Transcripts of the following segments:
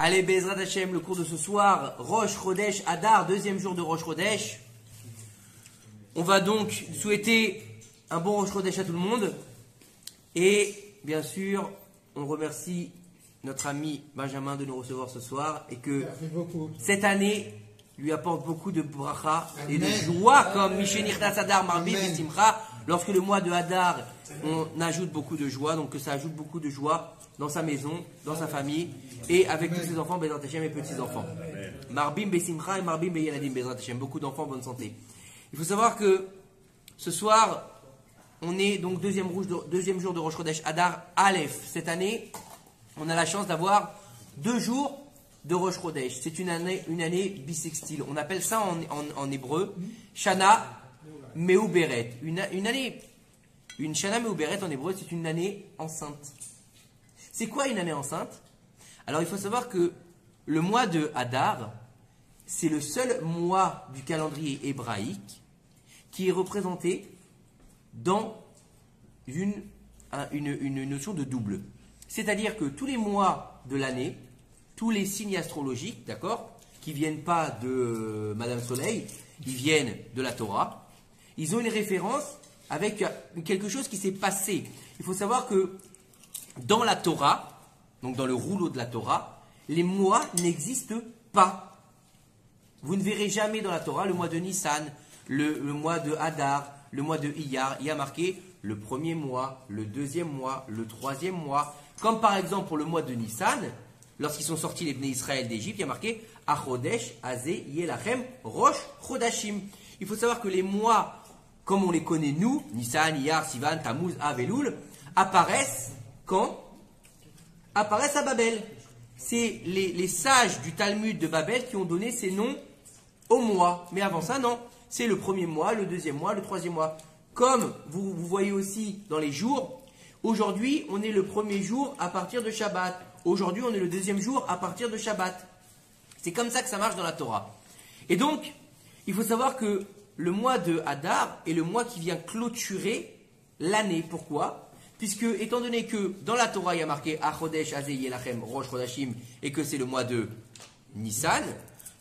Allez, Bezrat Hashem, le cours de ce soir, Rosh Chodesh Adar, deuxième jour de Rosh Chodesh. On va donc souhaiter un bon Rosh Chodesh à tout le monde. Et bien sûr, on remercie notre ami Benjamin de nous recevoir ce soir et que cette année lui apporte beaucoup de bracha et de joie comme Mishenirtas Adar Marbim et Simcha. Lorsque le mois de Adar, on ajoute beaucoup de joie, donc que ça ajoute beaucoup de joie dans sa maison, dans sa famille et avec tous ses enfants, Bezrat Hashem et petits-enfants. Marbim Besimcha et Marbim Beyeladim Bezrat Hashem, beaucoup d'enfants en bonne santé. Il faut savoir que ce soir, on est donc deuxième jour de Rosh Chodesh Adar Aleph. Cette année, on a la chance d'avoir 2 jours de Rosh Chodesh. C'est une année bissextile. On appelle ça en hébreu Shana Meuberet. Une Shana Meuberet en hébreu, c'est une année enceinte. C'est quoi une année enceinte? Alors il faut savoir que le mois de Adar, c'est le seul mois du calendrier hébraïque qui est représenté dans une notion de double. C'est-à-dire que tous les mois de l'année, tous les signes astrologiques, d'accord, qui ne viennent pas de Madame Soleil, ils viennent de la Torah, ils ont une référence avec quelque chose qui s'est passé. Il faut savoir que dans la Torah, donc dans le rouleau de la Torah, les mois n'existent pas. Vous ne verrez jamais dans la Torah le mois de Nissan, le mois de Hadar, le mois de Iyar. Il y a marqué le premier mois, le deuxième mois, le troisième mois. Comme par exemple pour le mois de Nissan, lorsqu'ils sont sortis les Bnei Israël d'Égypte, il y a marqué Achodesh, Azé, Yelachem, Rosh, Chodashim. Il faut savoir que les mois, comme on les connaît nous, Nissan, Iyar, Sivan, Tammuz, Av et Elul, apparaissent quand? Apparaissent à Babel. C'est les sages du Talmud de Babel qui ont donné ces noms aux mois. Mais avant ça, non. C'est le premier mois, le deuxième mois, le troisième mois. Comme vous voyez aussi dans les jours, aujourd'hui, on est le premier jour à partir de Shabbat. Aujourd'hui, on est le deuxième jour à partir de Shabbat. C'est comme ça que ça marche dans la Torah. Et donc, il faut savoir que le mois de Hadar est le mois qui vient clôturer l'année. Pourquoi? Puisque, étant donné que dans la Torah, il y a marqué Achodesh, Azé, Yelachem, Rosh, Chodashim, et que c'est le mois de Nissan,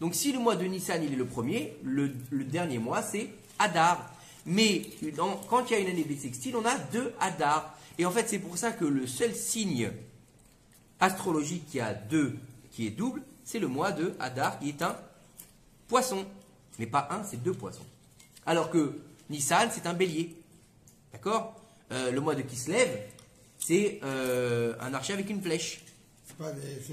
donc si le mois de Nissan il est le premier, le dernier mois c'est Hadar. Mais quand il y a une année bissextile, on a 2 Hadar. Et en fait, c'est pour ça que le seul signe astrologique qui est double, c'est le mois de Hadar, qui est un poisson. Mais pas un, c'est 2 poissons. Alors que Nissan, c'est un bélier. D'accord? Le mois de Kislev, c'est un archer avec une flèche.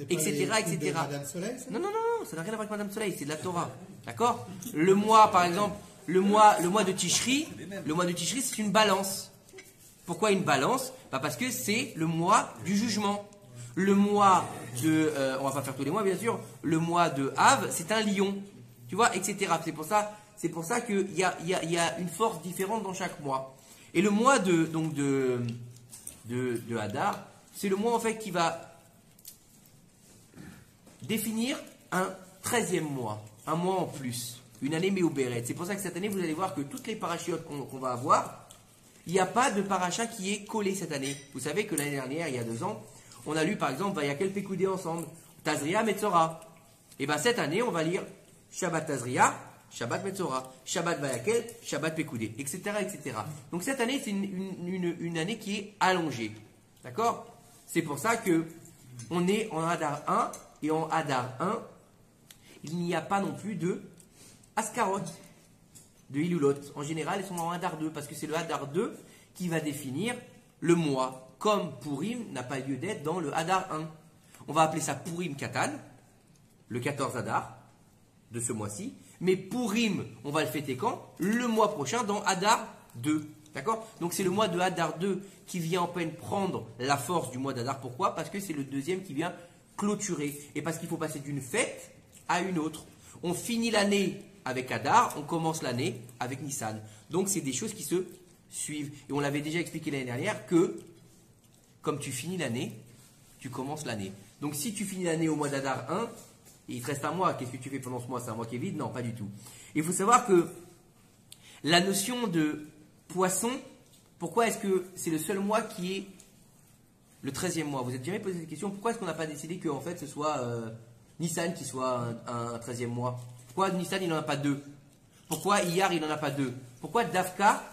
Etc. Madame Soleil, ça? Non, ça n'a rien à voir avec Madame Soleil, c'est de la Torah. D'accord? Le mois, par exemple, le mois de Tishri, c'est une balance. Pourquoi une balance? Parce que c'est le mois du jugement. Le mois de, on va pas faire tous les mois bien sûr, le mois de Av, c'est un lion. Tu vois, etc. C'est pour ça qu'il y a une force différente dans chaque mois. Et le mois de Hadar, c'est le mois en fait qui va définir un 13e mois, un mois en plus, une année Meuberet. C'est pour ça que cette année, vous allez voir que toutes les parachiotes qu'on va avoir, il n'y a pas de paracha qui est collé cette année. Vous savez que l'année dernière, il y a 2 ans, on a lu par exemple Vayakel Pekoudé ensemble, Tazria Metzora. Et bien cette année, on va lire Shabbat Tazria, Shabbat Metzora, Shabbat Vayakel, Shabbat Pekoudé, etc., etc. Donc cette année, c'est une année qui est allongée. D'accord? C'est pour ça que on est en Hadar 1, et en Hadar 1, il n'y a pas non plus de Askarot, de Hilulot. En général, ils sont en Hadar 2, parce que c'est le Hadar 2 qui va définir le mois, comme Purim n'a pas lieu d'être dans le Hadar 1. On va appeler ça Purim Katan, le 14 Hadar de ce mois-ci. Mais Purim, on va le fêter quand? Le mois prochain, dans Hadar 2. D'accord? Donc c'est le mois de Hadar 2 qui vient en peine prendre la force du mois d'Hadar. Pourquoi? Parce que c'est le deuxième qui vient clôturer. Et parce qu'il faut passer d'une fête à une autre. On finit l'année avec Hadar, on commence l'année avec Nissan. Donc c'est des choses qui se suivent. Et on l'avait déjà expliqué l'année dernière que, comme tu finis l'année, tu commences l'année. Donc si tu finis l'année au mois d'Hadar 1, et il te reste un mois, qu'est-ce que tu fais pendant ce mois? C'est un mois qui est vide? Non, pas du tout. Il faut savoir que la notion de poisson, pourquoi est-ce que c'est le seul mois qui est le 13e mois? Vous êtes jamais posé cette question? Pourquoi est-ce qu'on n'a pas décidé que en fait ce soit Nissan qui soit un 13e mois? Pourquoi Nissan il n'en a pas deux? Pourquoi Iyar il n'en a pas deux? Pourquoi Dafka,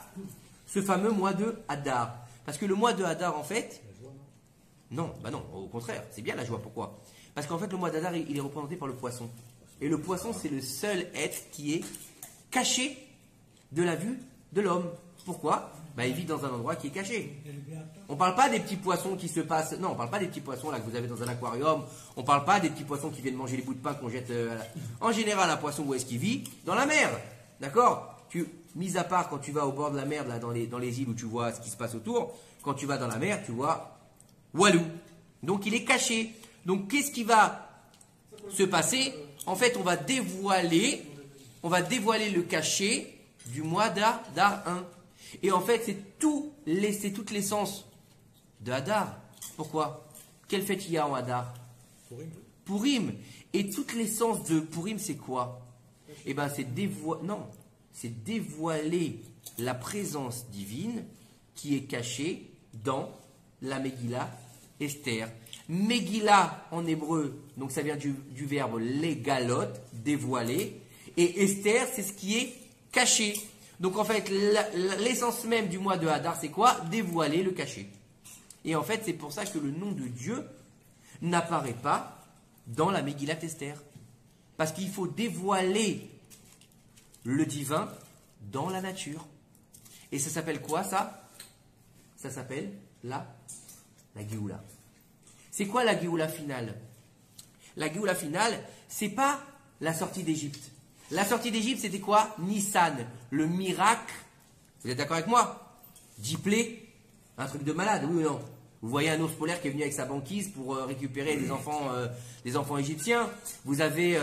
ce fameux mois de Hadar? Parce que le mois de Hadar, en fait, non, bah non, au contraire, c'est bien la joie. Pourquoi? Parce qu'en fait, le mois d'Adar, il est représenté par le poisson. Et le poisson, c'est le seul être qui est caché de la vue de l'homme. Pourquoi? Bah, il vit dans un endroit qui est caché. On ne parle pas des petits poissons qui se passent. Non, on ne parle pas des petits poissons là que vous avez dans un aquarium. On ne parle pas des petits poissons qui viennent manger les bouts de pain qu'on jette. En général, un poisson, où est-ce qu'il vit? Dans la mer. D'accord? Mis à part quand tu vas au bord de la mer, là, dans les îles où tu vois ce qui se passe autour, quand tu vas dans la mer, tu vois Walou. Donc il est caché. Donc qu'est-ce qui va se passer? En fait, on va dévoiler le cachet du mois d'Adar 1. Et en fait, c'est toute l'essence de Hadar. Pourquoi? Quelle fête il y a en Hadar? Purim. Et toute l'essence de Purim, c'est quoi? Eh bien, c'est dévoiler la présence divine qui est cachée dans la Megillah Esther. Megillah en hébreu, donc ça vient du verbe legalot, dévoiler, et Esther, c'est ce qui est caché. Donc en fait, l'essence même du mois de Hadar, c'est quoi? Dévoiler le caché. Et en fait, c'est pour ça que le nom de Dieu n'apparaît pas dans la Megillah Esther. Parce qu'il faut dévoiler le divin dans la nature. Et ça s'appelle quoi ça? Ça s'appelle la Géoula. C'est quoi la Géoula finale? La Géoula finale, c'est pas la sortie d'Égypte. La sortie d'Égypte, c'était quoi? Nissan, le miracle. Vous êtes d'accord avec moi? Diplé, un truc de malade, oui ou non? Vous voyez un ours polaire qui est venu avec sa banquise pour récupérer des enfants égyptiens. Vous avez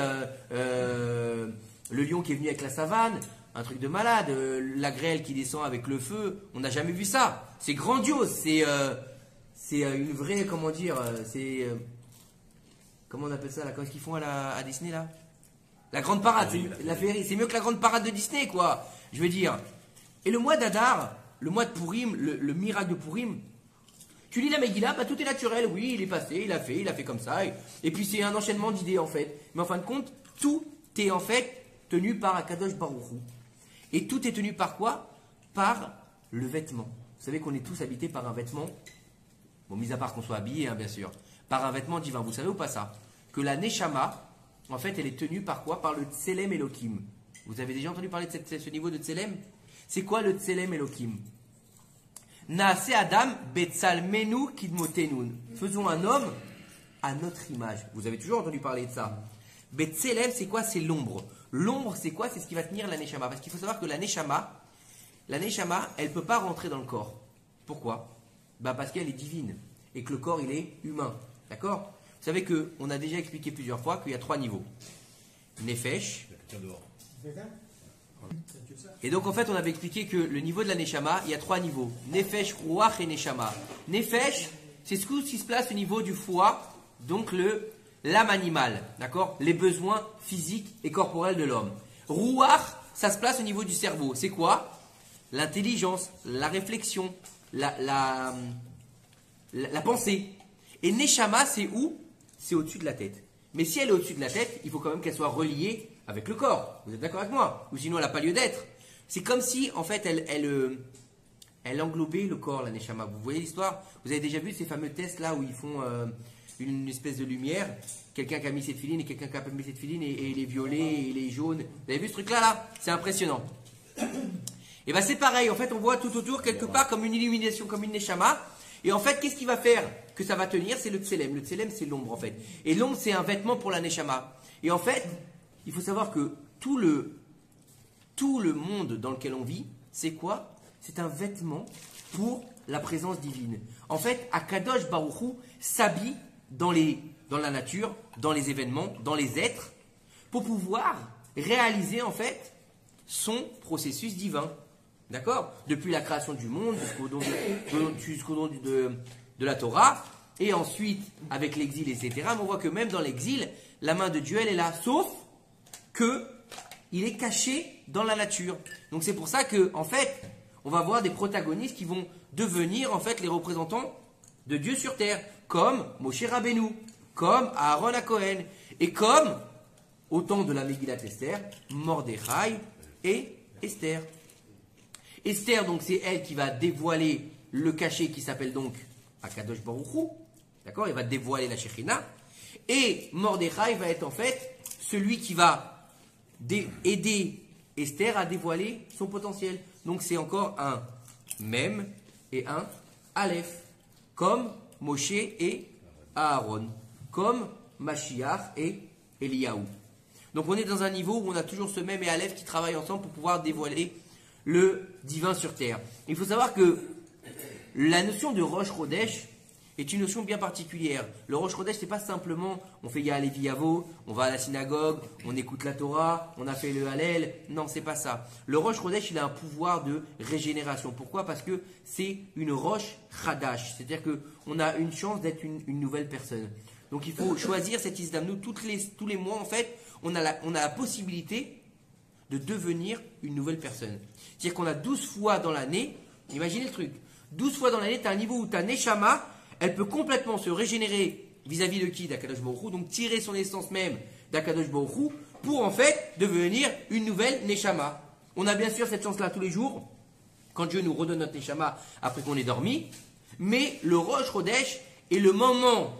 le lion qui est venu avec la savane, un truc de malade. La grêle qui descend avec le feu, on n'a jamais vu ça. C'est grandiose, c'est une vraie, comment dire, comment on appelle ça là, qu'est-ce qu'ils font à Disney là? La grande parade, la féerie, c'est mieux que la grande parade de Disney quoi, je veux dire. Et le mois d'Adar, le mois de Purim, le miracle de Purim, tu lis la Megillah, bah, tout est naturel, oui, il est passé, il a fait comme ça, et puis c'est un enchaînement d'idées en fait. Mais en fin de compte, tout est en fait tenu par Akadosh Baruch Hu. Et tout est tenu par quoi? Par le vêtement. Vous savez qu'on est tous habités par un vêtement. Bon, mis à part qu'on soit habillé, hein, bien sûr, par un vêtement divin. Vous savez ou pas ça? Que la Neshama, en fait, elle est tenue par quoi? Par le Tselem Elohim. Vous avez déjà entendu parler de ce niveau de Tselem? C'est quoi le Tselem Elohim? Naase Adam Betsalmenu Kidmotenun. Faisons un homme à notre image. Vous avez toujours entendu parler de ça. Betselem, c'est quoi? C'est l'ombre. L'ombre, c'est quoi? C'est ce qui va tenir la Neshama. Parce qu'il faut savoir que la Neshama, elle ne peut pas rentrer dans le corps. Pourquoi? Bah parce qu'elle est divine et que le corps il est humain, d'accord? Vous savez qu'on a déjà expliqué plusieurs fois qu'il y a 3 niveaux. Nefesh. Et donc en fait on avait expliqué que le niveau de la Neshama, il y a 3 niveaux. Nefesh, Ruach et Neshama. Nefesh, c'est ce qui se place au niveau du foie, donc l'âme animale, d'accord? Les besoins physiques et corporels de l'homme. Ruach, ça se place au niveau du cerveau. C'est quoi? L'intelligence, la réflexion, la pensée. Et Neshama, c'est où? C'est au-dessus de la tête. Mais si elle est au-dessus de la tête, il faut quand même qu'elle soit reliée avec le corps. Vous êtes d'accord avec moi? Ou sinon, elle n'a pas lieu d'être. C'est comme si, en fait, elle englobait le corps, la Neshama. Vous voyez l'histoire? Vous avez déjà vu ces fameux tests là où ils font une espèce de lumière? Quelqu'un qui a mis cette filine et quelqu'un qui n'a pas mis cette filine et il est violet et il est jaune. Vous avez vu ce truc-là? C'est impressionnant. Et bien c'est pareil, en fait on voit tout autour quelque part comme une illumination, comme une neshama. Et en fait qu'est-ce qui va faire que ça va tenir? C'est le tselem. Le tselem c'est l'ombre en fait. Et l'ombre c'est un vêtement pour la neshama. Et en fait, il faut savoir que tout le monde dans lequel on vit, c'est quoi? C'est un vêtement pour la présence divine. En fait, Akadosh Baruch Hu s'habille dans la nature, dans les événements, dans les êtres, pour pouvoir réaliser en fait son processus divin. D'accord? Depuis la création du monde jusqu'au don de la Torah, et ensuite avec l'exil, etc. Mais on voit que même dans l'exil, la main de Dieu, elle est là, sauf que il est caché dans la nature. Donc c'est pour ça que, en fait, on va voir des protagonistes qui vont devenir en fait les représentants de Dieu sur terre, comme Moshe Rabbeinu, comme Aaron à Cohen. Et comme, au temps de la Megillat Esther, Mordechai et Esther. Esther, donc, c'est elle qui va dévoiler le cachet qui s'appelle donc Akadosh Baruch Hu. D'accord? Il va dévoiler la Shekhinah. Et Mordechai va être en fait celui qui va aider Esther à dévoiler son potentiel. Donc c'est encore un Mem et un Aleph. Comme Moshe et Aaron. Comme Mashiach et Eliyahu. Donc on est dans un niveau où on a toujours ce Mem et Aleph qui travaillent ensemble pour pouvoir dévoiler le divin sur terre. Il faut savoir que la notion de Rosh Chodesh est une notion bien particulière. Le Rosh Chodesh, c'est pas simplement on fait Ya'aleh V'Yavo, on va à la synagogue, on écoute la Torah, on a fait le Hallel. Non, c'est pas ça. Le Rosh Chodesh, il a un pouvoir de régénération. Pourquoi? Parce que c'est une Rosh Chadash. C'est-à-dire qu'on a une chance d'être une nouvelle personne. Donc il faut choisir cette Isdamnou. Tous les mois, en fait, on a la possibilité de devenir une nouvelle personne. C'est-à-dire qu'on a 12 fois dans l'année, imaginez le truc, 12 fois dans l'année, tu as un niveau où ta Neshama, elle peut complètement se régénérer vis-à-vis de qui? D'Akadosh Baruch Hu, donc tirer son essence même d'Akadosh Baruch Hu pour en fait devenir une nouvelle Neshama. On a bien sûr cette chance-là tous les jours, quand Dieu nous redonne notre Neshama après qu'on ait dormi, mais le Rosh Chodesh est le moment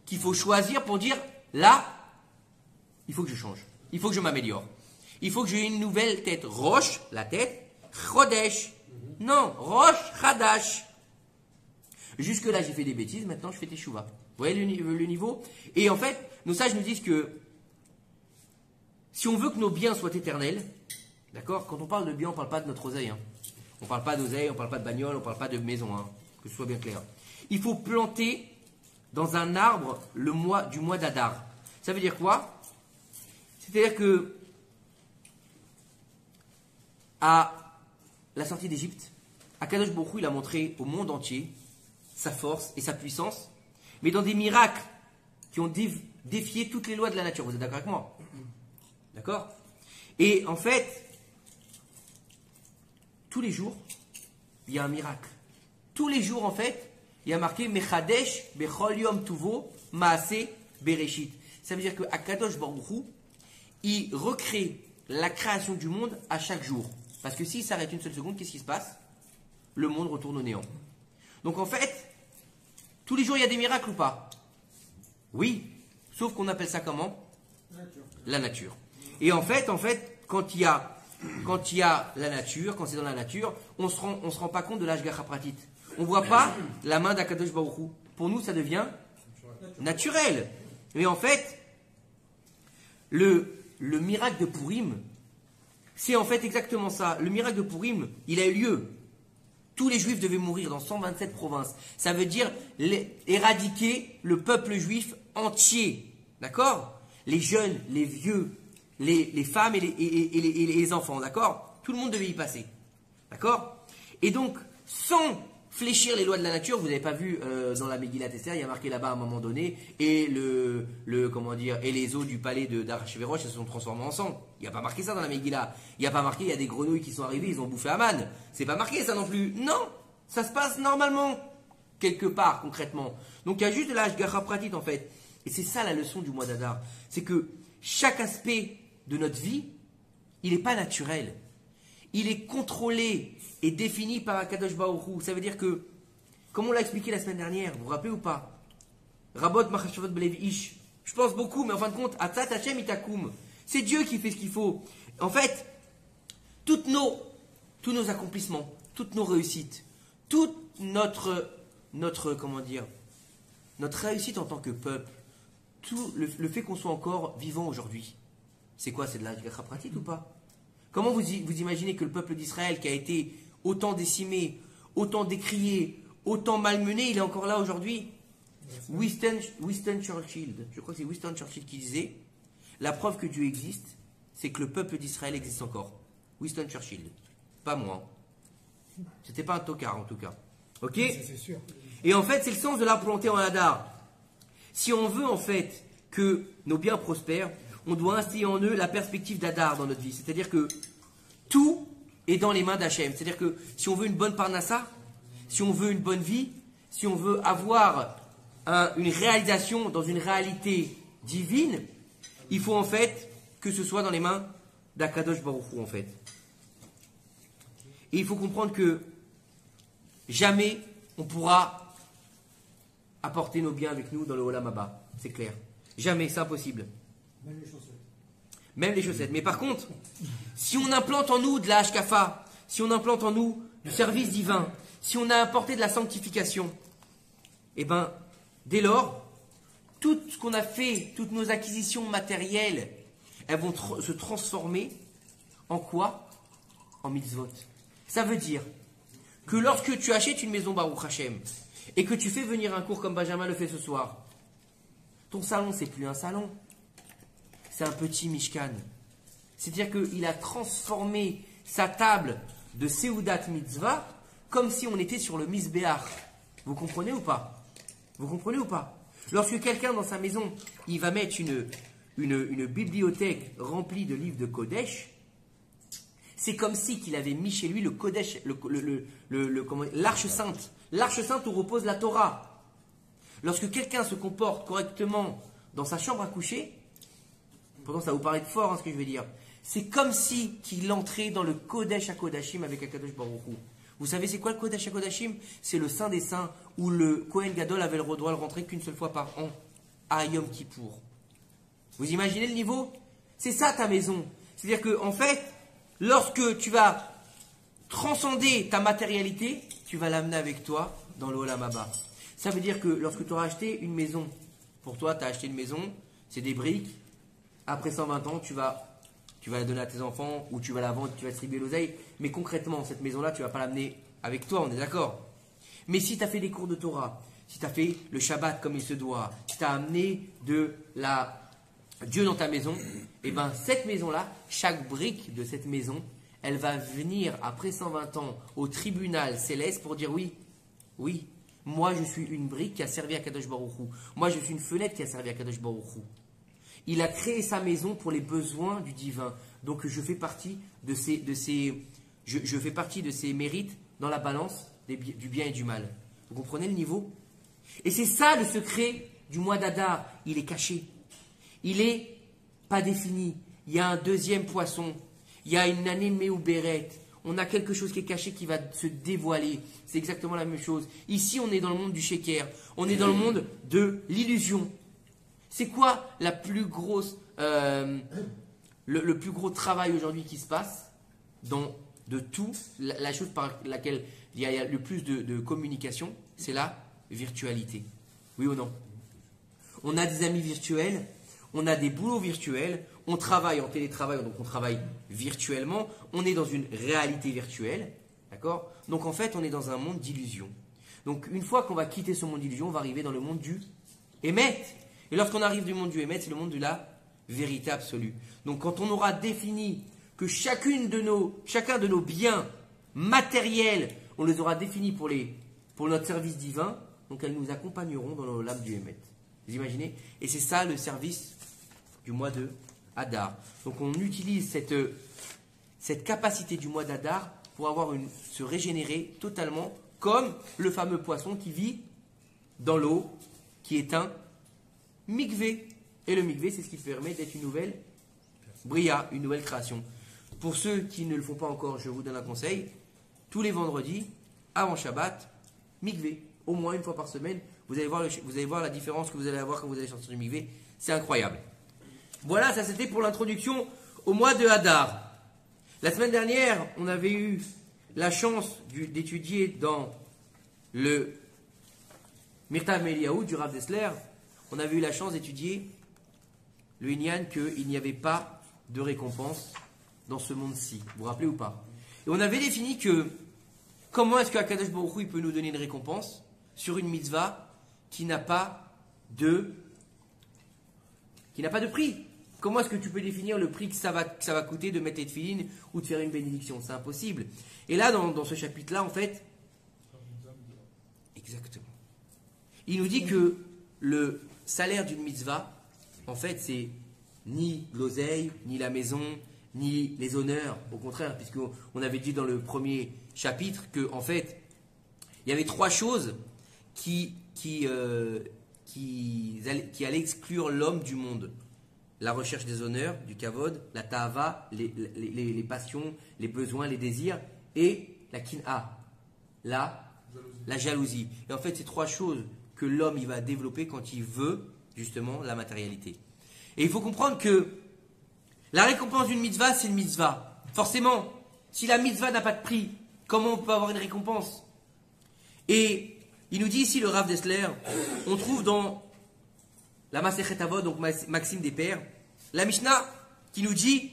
qu'il faut choisir pour dire, là, il faut que je change, il faut que je m'améliore. Il faut que j'ai une nouvelle tête. Rosh, la tête, Chodesh. Non, Rosh, Chadash. Jusque-là, j'ai fait des bêtises, maintenant je fais Teshuvah. Vous voyez le niveau? Et en fait, nos sages nous disent que si on veut que nos biens soient éternels, d'accord? Quand on parle de biens, on ne parle pas de notre oseille. Hein. On ne parle pas d'oseille, on ne parle pas de bagnole, on ne parle pas de maison. Hein, que ce soit bien clair. Il faut planter dans un arbre le mois du mois d'Adar. Ça veut dire quoi? C'est-à-dire que à la sortie d'Égypte, Akadosh Baruch Hu, il a montré au monde entier sa force et sa puissance, mais dans des miracles qui ont défié toutes les lois de la nature. Vous êtes d'accord avec moi? D'accord? Et en fait, tous les jours, il y a un miracle. Tous les jours, en fait, il y a marqué Mechadesh Bechol Yom Tuvo Maase Bereshit. Ça veut dire que Akadosh Baruch Hu, il recrée la création du monde à chaque jour. Parce que s'il s'arrête une seule seconde, qu'est-ce qui se passe? Le monde retourne au néant. Donc en fait, tous les jours il y a des miracles ou pas? Oui, sauf qu'on appelle ça comment? La nature. Et en fait, quand il y a la nature, quand c'est dans la nature, on se rend pas compte de l'Ashgacha Pratit. On ne voit pas la main d'Akadosh Baruch Hu. Pour nous, ça devient naturel. Mais en fait, le miracle de Purim, c'est en fait exactement ça. Le miracle de Purim, il a eu lieu. Tous les juifs devaient mourir dans 127 provinces. Ça veut dire éradiquer le peuple juif entier. D'accord? Les jeunes, les vieux, les femmes et les enfants. D'accord? Tout le monde devait y passer. D'accord? Et donc, sans fléchir les lois de la nature, vous n'avez pas vu dans la Megillat Esther, il y a marqué là-bas à un moment donné, et et les eaux du palais d'Achashverosh se sont transformées en sang. Il n'y a pas marqué ça dans la Megillah. Il n'y a pas marqué, il y a des grenouilles qui sont arrivées, ils ont bouffé Aman. C'est pas marqué ça non plus. Non, ça se passe normalement, quelque part, concrètement. Donc il y a juste de la Hashgacha Pratit en fait. Et c'est ça la leçon du mois d'Adar. C'est que chaque aspect de notre vie, il n'est pas naturel. Il est contrôlé et défini par Akadosh Baruch Hu. Ça veut dire que, comme on l'a expliqué la semaine dernière, vous vous rappelez ou pas? Rabot Machashavot Belev Ish. Je pense beaucoup, mais en fin de compte, Atzat Hashem Itakum. C'est Dieu qui fait ce qu'il faut. En fait, tous nos accomplissements, toutes nos réussites, toute notre réussite en tant que peuple, tout le fait qu'on soit encore vivant aujourd'hui, c'est quoi? C'est de la Hashgacha Pratit ou pas? Comment vous imaginez que le peuple d'Israël, qui a été autant décimé, autant décrié, autant malmené, il est encore là aujourd'hui? Winston Churchill, je crois que c'est Winston Churchill qui disait, la preuve que Dieu existe, c'est que le peuple d'Israël existe encore. Winston Churchill, pas moi. C'était pas un tocard en tout cas. Ok? C'est sûr. Et en fait, c'est le sens de l'arbre planté en Hadar. Si on veut en fait que nos biens prospèrent, on doit instiller en eux la perspective d'Adar dans notre vie. C'est-à-dire que tout est dans les mains d'Hachem. C'est-à-dire que si on veut une bonne parnassa, si on veut une bonne vie, si on veut avoir une réalisation dans une réalité divine, Il faut en fait que ce soit dans les mains d'Akadosh Baruch Hu en fait. Et il faut comprendre que jamais on pourra apporter nos biens avec nous dans le Olam Haba. C'est clair. Jamais, c'est impossible. Même les chaussettes. Même les chaussettes. Mais par contre, si on implante en nous de la Hashkafa, si on implante en nous du service divin, si on a apporté de la sanctification, eh bien, dès lors, tout ce qu'on a fait, toutes nos acquisitions matérielles, elles vont se transformer en quoi? En mitzvot. Ça veut dire que lorsque tu achètes une maison Baruch Hashem et que tu fais venir un cours comme Benjamin le fait ce soir, ton salon, c'est plus un salon, c'est un petit Mishkan. C'est-à-dire qu'il a transformé sa table de Seudat Mitzvah comme si on était sur le Mizbeach. Vous comprenez ou pas? Vous comprenez ou pas? Lorsque quelqu'un dans sa maison, il va mettre une bibliothèque remplie de livres de Kodesh, c'est comme si qu'il avait mis chez lui le Kodesh, l'Arche Sainte. L'Arche Sainte où repose la Torah. Lorsque quelqu'un se comporte correctement dans sa chambre à coucher, pourtant ça vous paraît fort ce que je vais dire, c'est comme si qu'il entrait dans le Kodesh HaKodashim avec Akadosh Baruch Hu. Vous savez c'est quoi le Kodesh HaKodashim? C'est le Saint des Saints où le Kohen Gadol avait le droit de rentrer qu'une seule fois par an à Yom Kippour. Vous imaginez le niveau? C'est ça ta maison. C'est-à-dire que en fait, lorsque tu vas transcender ta matérialité, tu vas l'amener avec toi dans le Olam Haba. Ça veut dire que lorsque tu auras acheté une maison, pour toi tu as acheté une maison, c'est des briques, après 120 ans tu vas la donner à tes enfants ou tu vas la vendre, tu vas distribuer l'oseille, mais concrètement cette maison-là tu ne vas pas l'amener avec toi, on est d'accord? Mais si tu as fait des cours de Torah, si tu as fait le Shabbat comme il se doit, si tu as amené Dieu dans ta maison, et bien cette maison-là, chaque brique de cette maison, elle va venir après 120 ans au tribunal céleste pour dire oui, moi je suis une brique qui a servi à Kadosh Baruch Hu. Moi je suis une fenêtre qui a servi à Kadosh Baruch Hu. Il a créé sa maison pour les besoins du divin. Donc je fais partie de je fais partie de ses mérites dans la balance du bien et du mal. Vous comprenez le niveau? Et c'est ça le secret du mois d'Adar. Il est caché. Il n'est pas défini. Il y a un deuxième poisson. Il y a une année Méouberet. On a quelque chose qui est caché qui va se dévoiler. C'est exactement la même chose. Ici, on est dans le monde du sheker. On est dans le monde de l'illusion. C'est quoi la plus grosse, le plus gros travail aujourd'hui qui se passe de tout, la chose par laquelle il y a le plus de communication, c'est la virtualité. Oui ou non? On a des amis virtuels, on a des boulots virtuels, on travaille en télétravail, donc on travaille virtuellement, on est dans une réalité virtuelle, d'accord? Donc en fait, on est dans un monde d'illusion. Donc une fois qu'on va quitter ce monde d'illusion, on va arriver dans le monde du Émet. Et lorsqu'on arrive du monde du Émet, c'est le monde de la vérité absolue. Donc quand on aura défini que chacun de nos biens matériels, on les aura définis pour notre service divin, donc elles nous accompagneront dans l'âme du Émet. Vous imaginez? Et c'est ça le service du mois de Hadar. Donc on utilise cette capacité du mois d'Hadar pour se régénérer totalement, comme le fameux poisson qui vit dans l'eau, qui est un mikvé. Et le mikvé, c'est ce qui permet d'être une nouvelle bria, une nouvelle création. Pour ceux qui ne le font pas encore, je vous donne un conseil. Tous les vendredis, avant Shabbat, mikvé. Au moins une fois par semaine, vous allez voir la différence que vous allez avoir quand vous allez sortir du mikvé. C'est incroyable. Voilà, ça c'était pour l'introduction au mois de Hadar. La semaine dernière, on avait eu la chance d'étudier dans le Mirtav Meliaou du Rav Dessler. On avait eu la chance d'étudier le Inyan qu'il n'y avait pas de récompense dans ce monde-ci. Vous vous rappelez ou pas? Et on avait défini que comment est-ce qu'Akadosh Baruch Hu peut nous donner une récompense sur une mitzvah qui n'a pas de prix. Comment est-ce que tu peux définir le prix que ça va coûter de mettre les tefilines ou de faire une bénédiction? C'est impossible. Et là, dans ce chapitre-là, en fait, exactement. Il nous dit que le salaire d'une mitzvah, en fait, c'est ni l'oseille, ni la maison, ni les honneurs. Au contraire, puisqu'on avait dit dans le premier chapitre que, en fait, il y avait trois choses qui allaient exclure l'homme du monde. la recherche des honneurs, du kavod, la ta'ava, les passions, les besoins, les désirs, et la kin'a, la jalousie. Et en fait, c'est trois choses que l'homme il va développer quand il veut justement la matérialité. Et il faut comprendre que la récompense d'une mitzvah, c'est une mitzvah. Forcément, si la mitzvah n'a pas de prix, comment on peut avoir une récompense? Et il nous dit ici, le Rav Dessler, on trouve dans la Masechet Avot, donc Maxime des Pères, la Mishnah qui nous dit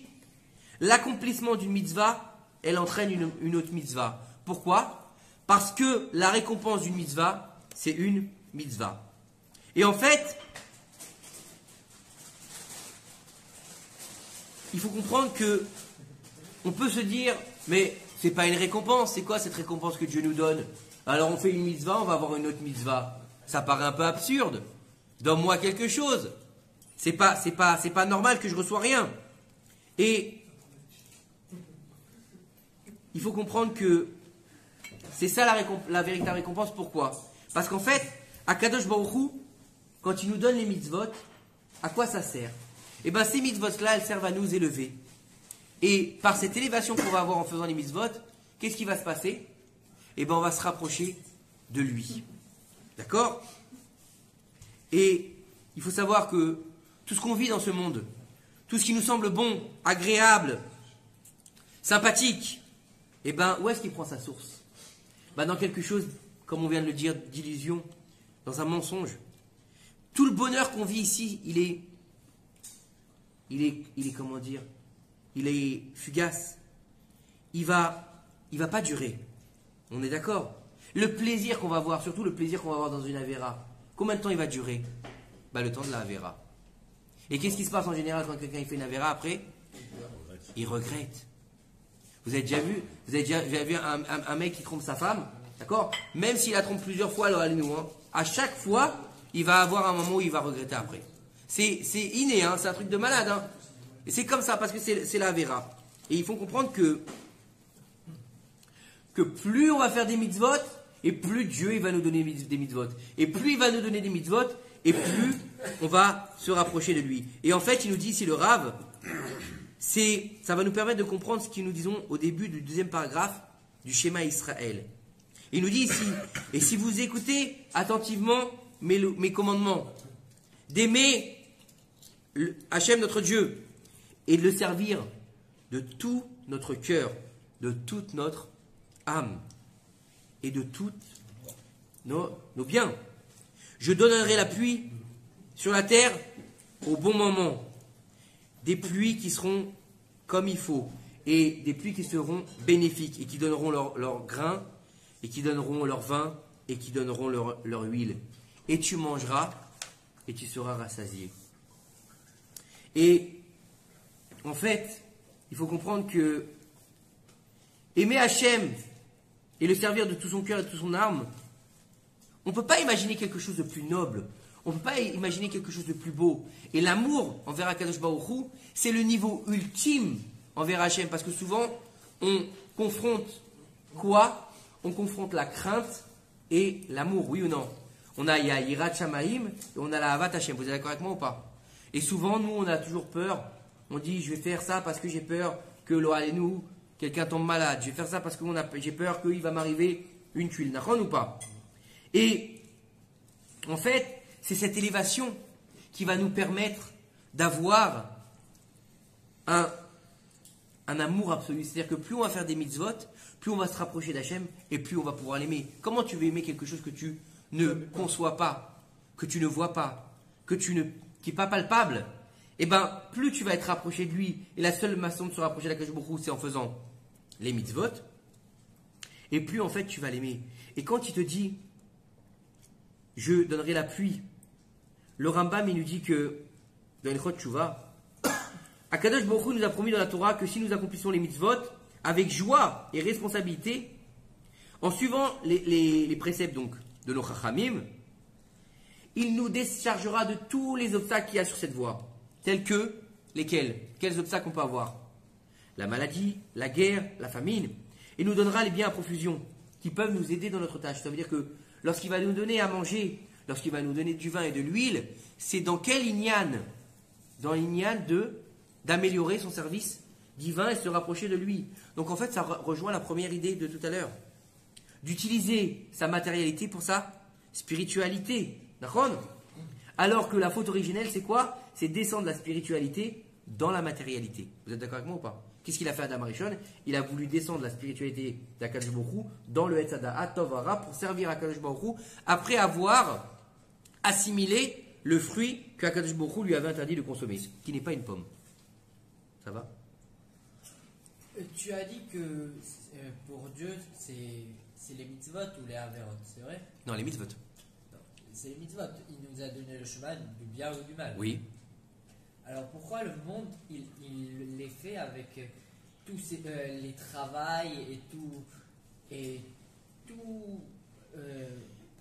l'accomplissement d'une mitzvah, elle entraîne une autre mitzvah. Pourquoi? Parce que la récompense d'une mitzvah, c'est une mitzvah. Et en fait, il faut comprendre que on peut se dire, mais c'est pas une récompense, c'est quoi cette récompense que Dieu nous donne? Alors on fait une mitzvah, on va avoir une autre mitzvah. Ça paraît un peu absurde. Donne-moi quelque chose. C'est pas normal que je reçois rien. Et il faut comprendre que c'est ça la véritable récompense. Pourquoi? Parce qu'en fait, Akadosh Baruch Hu, quand il nous donne les mitzvot, à quoi ça sert? Eh bien, ces mitzvot-là, elles servent à nous élever. Et par cette élévation qu'on va avoir en faisant les mitzvot, qu'est-ce qui va se passer? Eh bien, on va se rapprocher de lui. D'accord? Et il faut savoir que tout ce qu'on vit dans ce monde, tout ce qui nous semble bon, agréable, sympathique, eh bien, où est-ce qu'il prend sa source? Ben, dans quelque chose, comme on vient de le dire, d'illusion, dans un mensonge. Tout le bonheur qu'on vit ici, il est comment dire, il est fugace. Il va pas durer. On est d'accord? Le plaisir qu'on va avoir, surtout le plaisir qu'on va avoir dans une Avera, combien de temps il va durer? Ben, le temps de la Avera. Et qu'est-ce qui se passe en général quand quelqu'un fait une Avera après? Il regrette. Vous avez déjà vu un mec qui trompe sa femme, d'accord? Même s'il la trompe plusieurs fois, alors allez-nous, hein, à chaque fois, il va avoir un moment où il va regretter après. C'est inné, hein, c'est un truc de malade. Hein. Et c'est comme ça, parce que c'est la Avera. Et il faut comprendre que plus on va faire des mitzvot, et plus Dieu il va nous donner des mitzvot. Et plus il va nous donner des mitzvot, et plus on va se rapprocher de lui. Et en fait, il nous dit ici, le Rav, ça va nous permettre de comprendre ce que nous disons au début du deuxième paragraphe du schéma Israël. Il nous dit ici, et si vous écoutez attentivement mes commandements, d'aimer Hachem notre Dieu, et de le servir de tout notre cœur, de toute notre âme, et de tous nos biens. Je donnerai la pluie sur la terre au bon moment, des pluies qui seront comme il faut, et des pluies qui seront bénéfiques, et qui donneront leur grain, et qui donneront leur vin, et qui donneront leur huile. Et tu mangeras, et tu seras rassasié. Et en fait, il faut comprendre que aimer Hachem et le servir de tout son cœur et de toute son âme, on ne peut pas imaginer quelque chose de plus noble. On ne peut pas imaginer quelque chose de plus beau. Et l'amour envers Akadosh Baruch Hu, c'est le niveau ultime envers Hachem. Parce que souvent, on confronte quoi? On confronte la crainte et l'amour, oui ou non? Il y a Yirat Shamaim et on a la Havat Hachem. Vous êtes d'accord avec moi ou pas? Et souvent, nous, on a toujours peur. On dit, je vais faire ça parce que j'ai peur que nous, quelqu'un tombe malade. Je vais faire ça parce que j'ai peur qu'il va m'arriver une tuile. D'accord ou pas? Et en fait, c'est cette élévation qui va nous permettre d'avoir un amour absolu. C'est-à-dire que plus on va faire des mitzvot, plus on va se rapprocher d'Hachem et plus on va pouvoir l'aimer. Comment tu veux aimer quelque chose que tu ne conçois pas, que tu ne vois pas, qui n'est pas palpable? Eh bien, plus tu vas être rapproché de lui, et la seule façon de se rapprocher d'Akadosh Baruch Hu, c'est en faisant les mitzvot, et plus en fait tu vas l'aimer. Et quand il te dit, je donnerai la pluie, le Rambam il nous dit que, dans Ilchot Teshuvah, Akadosh Baruch Hu nous a promis dans la Torah que si nous accomplissons les mitzvot, avec joie et responsabilité, en suivant les préceptes donc de nos Chachamim, il nous déchargera de tous les obstacles qu'il y a sur cette voie. Tels que, lesquels? Quels obstacles on peut avoir? La maladie, la guerre, la famine. Et nous donnera les biens à profusion qui peuvent nous aider dans notre tâche. Ça veut dire que lorsqu'il va nous donner à manger, lorsqu'il va nous donner du vin et de l'huile, c'est dans quel inyan dans l'ignan d'améliorer son service divin et se rapprocher de lui. Donc en fait, ça rejoint la première idée de tout à l'heure. D'utiliser sa matérialité pour sa spiritualité. D'accord ? Alors que la faute originelle, c'est quoi ? C'est descendre la spiritualité dans la matérialité. Vous êtes d'accord avec moi ou pas ? Qu'est-ce qu'il a fait Adam Arishon ? Il a voulu descendre la spiritualité d'Akadosh Baruch Hu dans le Hetzada Tovara pour servir Akadosh Baruch Hu après avoir assimilé le fruit qu'Akadosh Baruch Hu lui avait interdit de consommer, qui n'est pas une pomme. Ça va ? Tu as dit que pour Dieu, c'est les mitzvot ou les averot, c'est vrai? Non, les mitzvot. Non, c'est les mitzvot. Il nous a donné le chemin du bien ou du mal. Oui. Alors pourquoi le monde, il les fait avec tous les travails et tout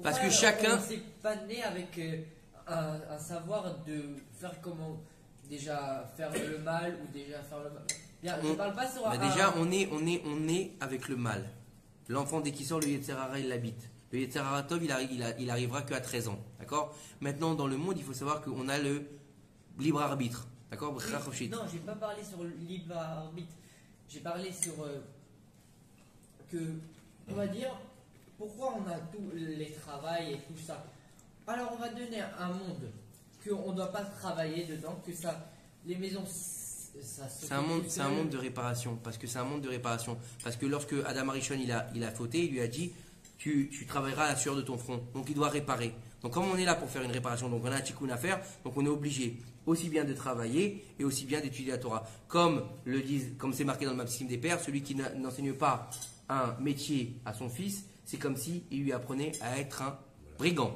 Parce que chacun... On s'est pas né avec un savoir de faire comment déjà faire le mal ou déjà faire le mal. Bien, je parle pas sur déjà, on est avec le mal. L'enfant, dès qu'il sort, le Yetzer Hara, il l'habite. Le Yetzer Hara Tov, il arrivera qu'à 13 ans. D'accord ? Maintenant, dans le monde, il faut savoir qu'on a le libre arbitre. D'accord ? Oui, non, j'ai pas parlé sur le libre arbitre. J'ai parlé sur que, on va dire, pourquoi on a tous les travails et tout ça. Alors, on va donner un monde qu'on ne doit pas travailler dedans, que ça, les maisons... C'est un monde de réparation, parce que c'est un monde de réparation. Parce que lorsque Adam Arishon il a fauté, il lui a dit tu travailleras à la sueur de ton front. Donc il doit réparer. Donc comme on est là pour faire une réparation, donc on a un tikkun à faire, donc on est obligé aussi bien de travailler et aussi bien d'étudier la Torah. Comme c'est marqué dans le Mapsim des Pères, celui qui n'enseigne pas un métier à son fils, c'est comme si il lui apprenait à être un brigand.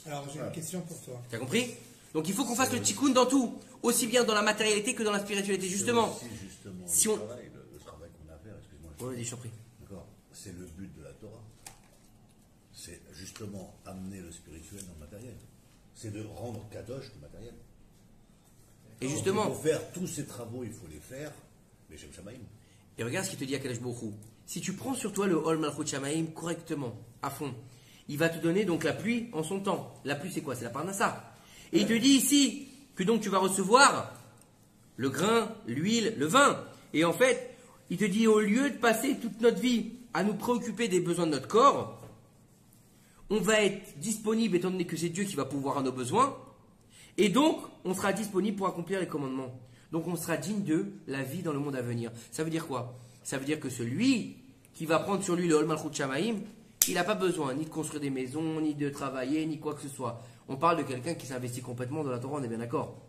Alors j'ai une question pour toi. Tu as compris ? Donc il faut qu'on fasse le tikkun dans tout, aussi bien dans la matérialité que dans la spiritualité. Justement, si on... le travail qu'on a à faire, excuse-moi. Oui, je t'en prie. D'accord. C'est le but de la Torah. C'est justement amener le spirituel dans le matériel. C'est de rendre kadosh le matériel. Et justement... Pour faire tous ces travaux, il faut les faire, mais Shem Shamaim. Et regarde ce qu'il te dit à Kadosh Baruch Hu. Si tu prends sur toi le Hol Malchut Shamaim correctement, à fond, il va te donner donc la pluie en son temps. La pluie, c'est quoi ? C'est la parnassa. Et il te dit ici que donc tu vas recevoir le grain, l'huile, le vin. Et en fait, il te dit au lieu de passer toute notre vie à nous préoccuper des besoins de notre corps, on va être disponible étant donné que c'est Dieu qui va pourvoir à nos besoins. Et donc, on sera disponible pour accomplir les commandements. Donc, on sera digne de la vie dans le monde à venir. Ça veut dire quoi ? Ça veut dire que celui qui va prendre sur lui le Hol Malchut Shamaim, il n'a pas besoin ni de construire des maisons, ni de travailler, ni quoi que ce soit. On parle de quelqu'un qui s'investit complètement dans la Torah, on est bien d'accord.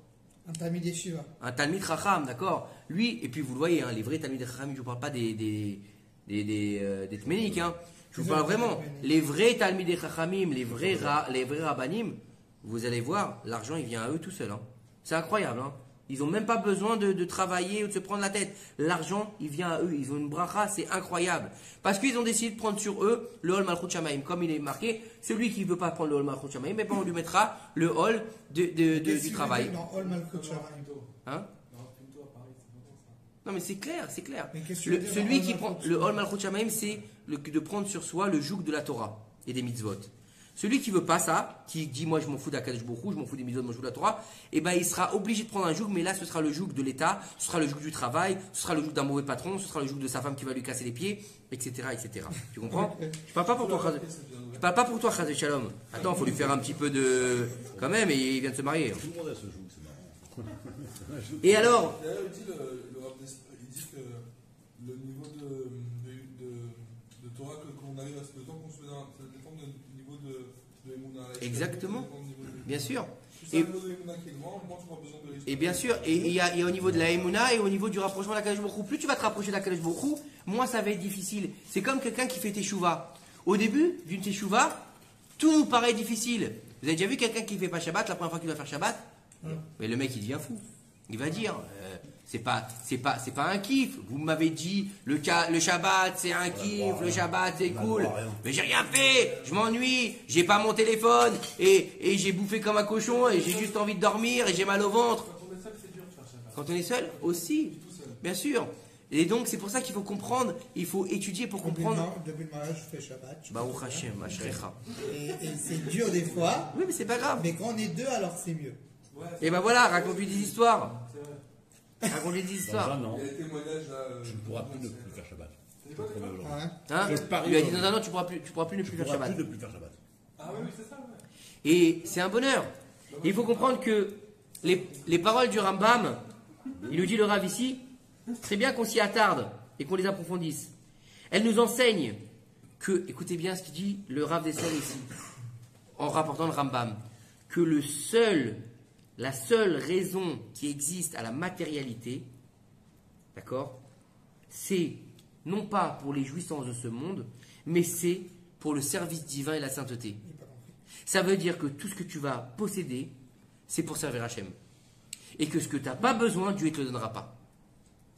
Un Talmid Yeshiva. Un Talmid Chacham, d'accord. Lui, et puis vous le voyez, hein, les vrais Talmid Chacham, je ne vous parle pas des Tméniques, hein. Je vous parle vraiment. Les vrais Talmid Chachamim, les vrais Rabbanim, vous allez voir, l'argent il vient à eux tout seul. Hein. C'est incroyable. Hein. Ils n'ont même pas besoin de travailler ou de se prendre la tête. L'argent, il vient à eux. Ils ont une bracha, c'est incroyable. Parce qu'ils ont décidé de prendre sur eux le Hol Malchut Shamaim. Comme il est marqué, celui qui ne veut pas prendre le Hol Malchut Shamaim, on lui mettra le Hol du travail. Hein? Non mais c'est clair, c'est clair. Celui qui prend le Hol Malchut Shamaim, c'est de prendre sur soi le joug de la Torah et des mitzvot. Celui qui veut pas ça, qui dit moi je m'en fous d'Akadosh Baruch Hu, je m'en fous des mitzvot, je m'en fous de la Torah, et ben il sera obligé de prendre un joug, mais là ce sera le joug de l'État, ce sera le joug du travail, ce sera le joug d'un mauvais patron, ce sera le joug de sa femme qui va lui casser les pieds, etc. etc. Tu comprends? Je parle pas pour toi, je parle pas pour toi, Chazé Shalom. Attends, faut lui faire un petit peu de. Quand même, et il vient de se marier. Tout le monde a ce joug, c'est marrant. Et alors? D'ailleurs, il dit que le niveau de Torah qu'on arrive à le temps qu'on se fait, ça dépend du niveau de Emouna. Exactement. Bien sûr. C'est le niveau de Emouna qui est grand, moins tu auras besoin de l'esprit. Et bien sûr, et il y a au niveau de la Emouna et au niveau du rapprochement d'Akadosh Baruch Hu. Plus tu vas te rapprocher d'Akadosh Baruch Hu, moins ça va être difficile. C'est comme quelqu'un qui fait teshuva. Au début d'une teshuva, tout nous paraît difficile. Vous avez déjà vu quelqu'un qui fait pas Shabbat la première fois qu'il va faire Shabbat? Mais le mec il devient fou. Il va dire c'est pas un kiff. Vous m'avez dit le Shabbat c'est un kiff, le Shabbat c'est cool. Mais j'ai rien fait, je m'ennuie, j'ai pas mon téléphone et j'ai bouffé comme un cochon et j'ai juste envie de dormir et j'ai mal au ventre. Quand on est seul, c'est dur de faire Shabbat. Quand on est seul aussi, bien sûr. Et donc c'est pour ça qu'il faut comprendre, il faut étudier pour comprendre. Depuis le mariage, je fais Shabbat. Baruch Hashem, Ashrecha. Et c'est dur des fois. Oui mais c'est pas grave. Mais quand on est deux, alors c'est mieux. Ouais, Et ben voilà, raconte-lui des histoires. c'est vrai. Raconte-lui des Dans histoires. un an, Il y a des témoignages là. tu ne pourras plus ne plus faire Shabbat. Je te le promets aujourd'hui. Ouais. Hein Je parie Il lui a dit aujourd'hui. dans un an, tu pourras plus ne Tu plus ne faire pourras Shabbat. plus ne plus faire Shabbat. Ah oui, c'est ça, ouais. Et c'est un bonheur. Et il faut comprendre que les paroles du Rambam, il nous dit le Rav ici, c'est bien qu'on s'y attarde et qu'on les approfondisse. Elles nous enseignent que, écoutez bien ce qu'il dit le Rav des Seuls ici, en rapportant le Rambam, que la seule raison qui existe à la matérialité, d'accord, c'est non pas pour les jouissances de ce monde, mais c'est pour le service divin et la sainteté. J'ai pas compris. Ça veut dire que tout ce que tu vas posséder, c'est pour servir Hachem. Et que ce que tu n'as pas besoin, Dieu ne te le donnera pas.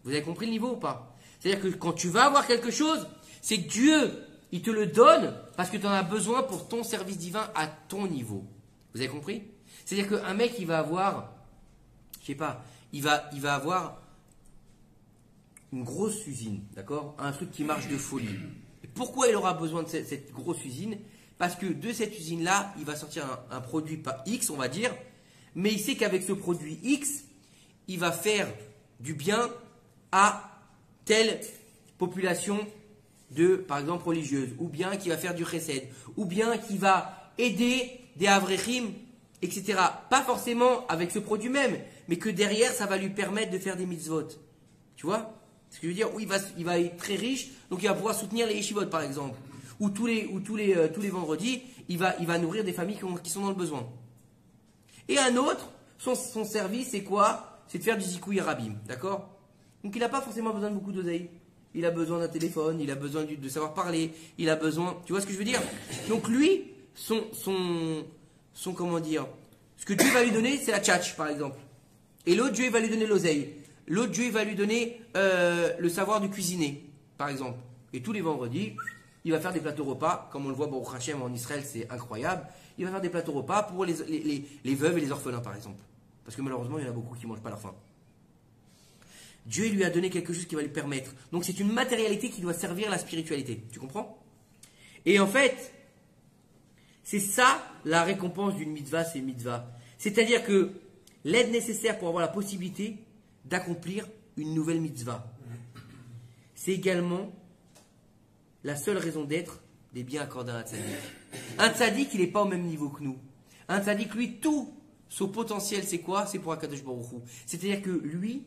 Vous avez compris le niveau ou pas? C'est-à-dire que quand tu vas avoir quelque chose, c'est que Dieu, il te le donne parce que tu en as besoin pour ton service divin à ton niveau. Vous avez compris? C'est-à-dire qu'un mec, il va avoir, je sais pas, il va avoir une grosse usine, d'accord? Un truc qui marche de folie. Et pourquoi il aura besoin de cette grosse usine? Parce que de cette usine-là, il va sortir un produit pas X, on va dire, mais il sait qu'avec ce produit X, il va faire du bien à telle population de, par exemple, religieuse, ou bien qui va faire du chesed, ou bien qui va aider des avrechim, etc. Pas forcément avec ce produit même, mais que derrière, ça va lui permettre de faire des mitzvot. Tu vois ce que je veux dire? Où il va être très riche, donc il va pouvoir soutenir les yeshivot, par exemple. Ou tous les vendredis, il va nourrir des familles qui sont dans le besoin. Et un autre, son service, c'est quoi? C'est de faire du zikouï rabim, d'accord? Donc il n'a pas forcément besoin de beaucoup d'oseille. Il a besoin d'un téléphone, il a besoin de savoir parler, il a besoin... Tu vois ce que je veux dire? Donc lui, son comment dire, ce que Dieu va lui donner, c'est la tchatch, par exemple. Et l'autre, Dieu va lui donner l'oseille. L'autre, Dieu va lui donner le savoir de cuisiner, par exemple. Et tous les vendredis, il va faire des plateaux repas, comme on le voit Baruch Hashem en Israël, c'est incroyable. Il va faire des plateaux repas pour les veuves et les orphelins, par exemple. Parce que malheureusement, il y en a beaucoup qui ne mangent pas leur faim. Dieu lui a donné quelque chose qui va lui permettre. Donc c'est une matérialité qui doit servir la spiritualité. Tu comprends? Et en fait, c'est ça la récompense d'une mitzvah, c'est une mitzvah. C'est-à-dire que l'aide nécessaire pour avoir la possibilité d'accomplir une nouvelle mitzvah. C'est également la seule raison d'être des biens accordés à un tzaddik. Un tzaddik, il n'est pas au même niveau que nous. Un tzaddik, lui, tout son potentiel, c'est quoi? C'est pour Akadosh Baruch Hu. C'est-à-dire que lui,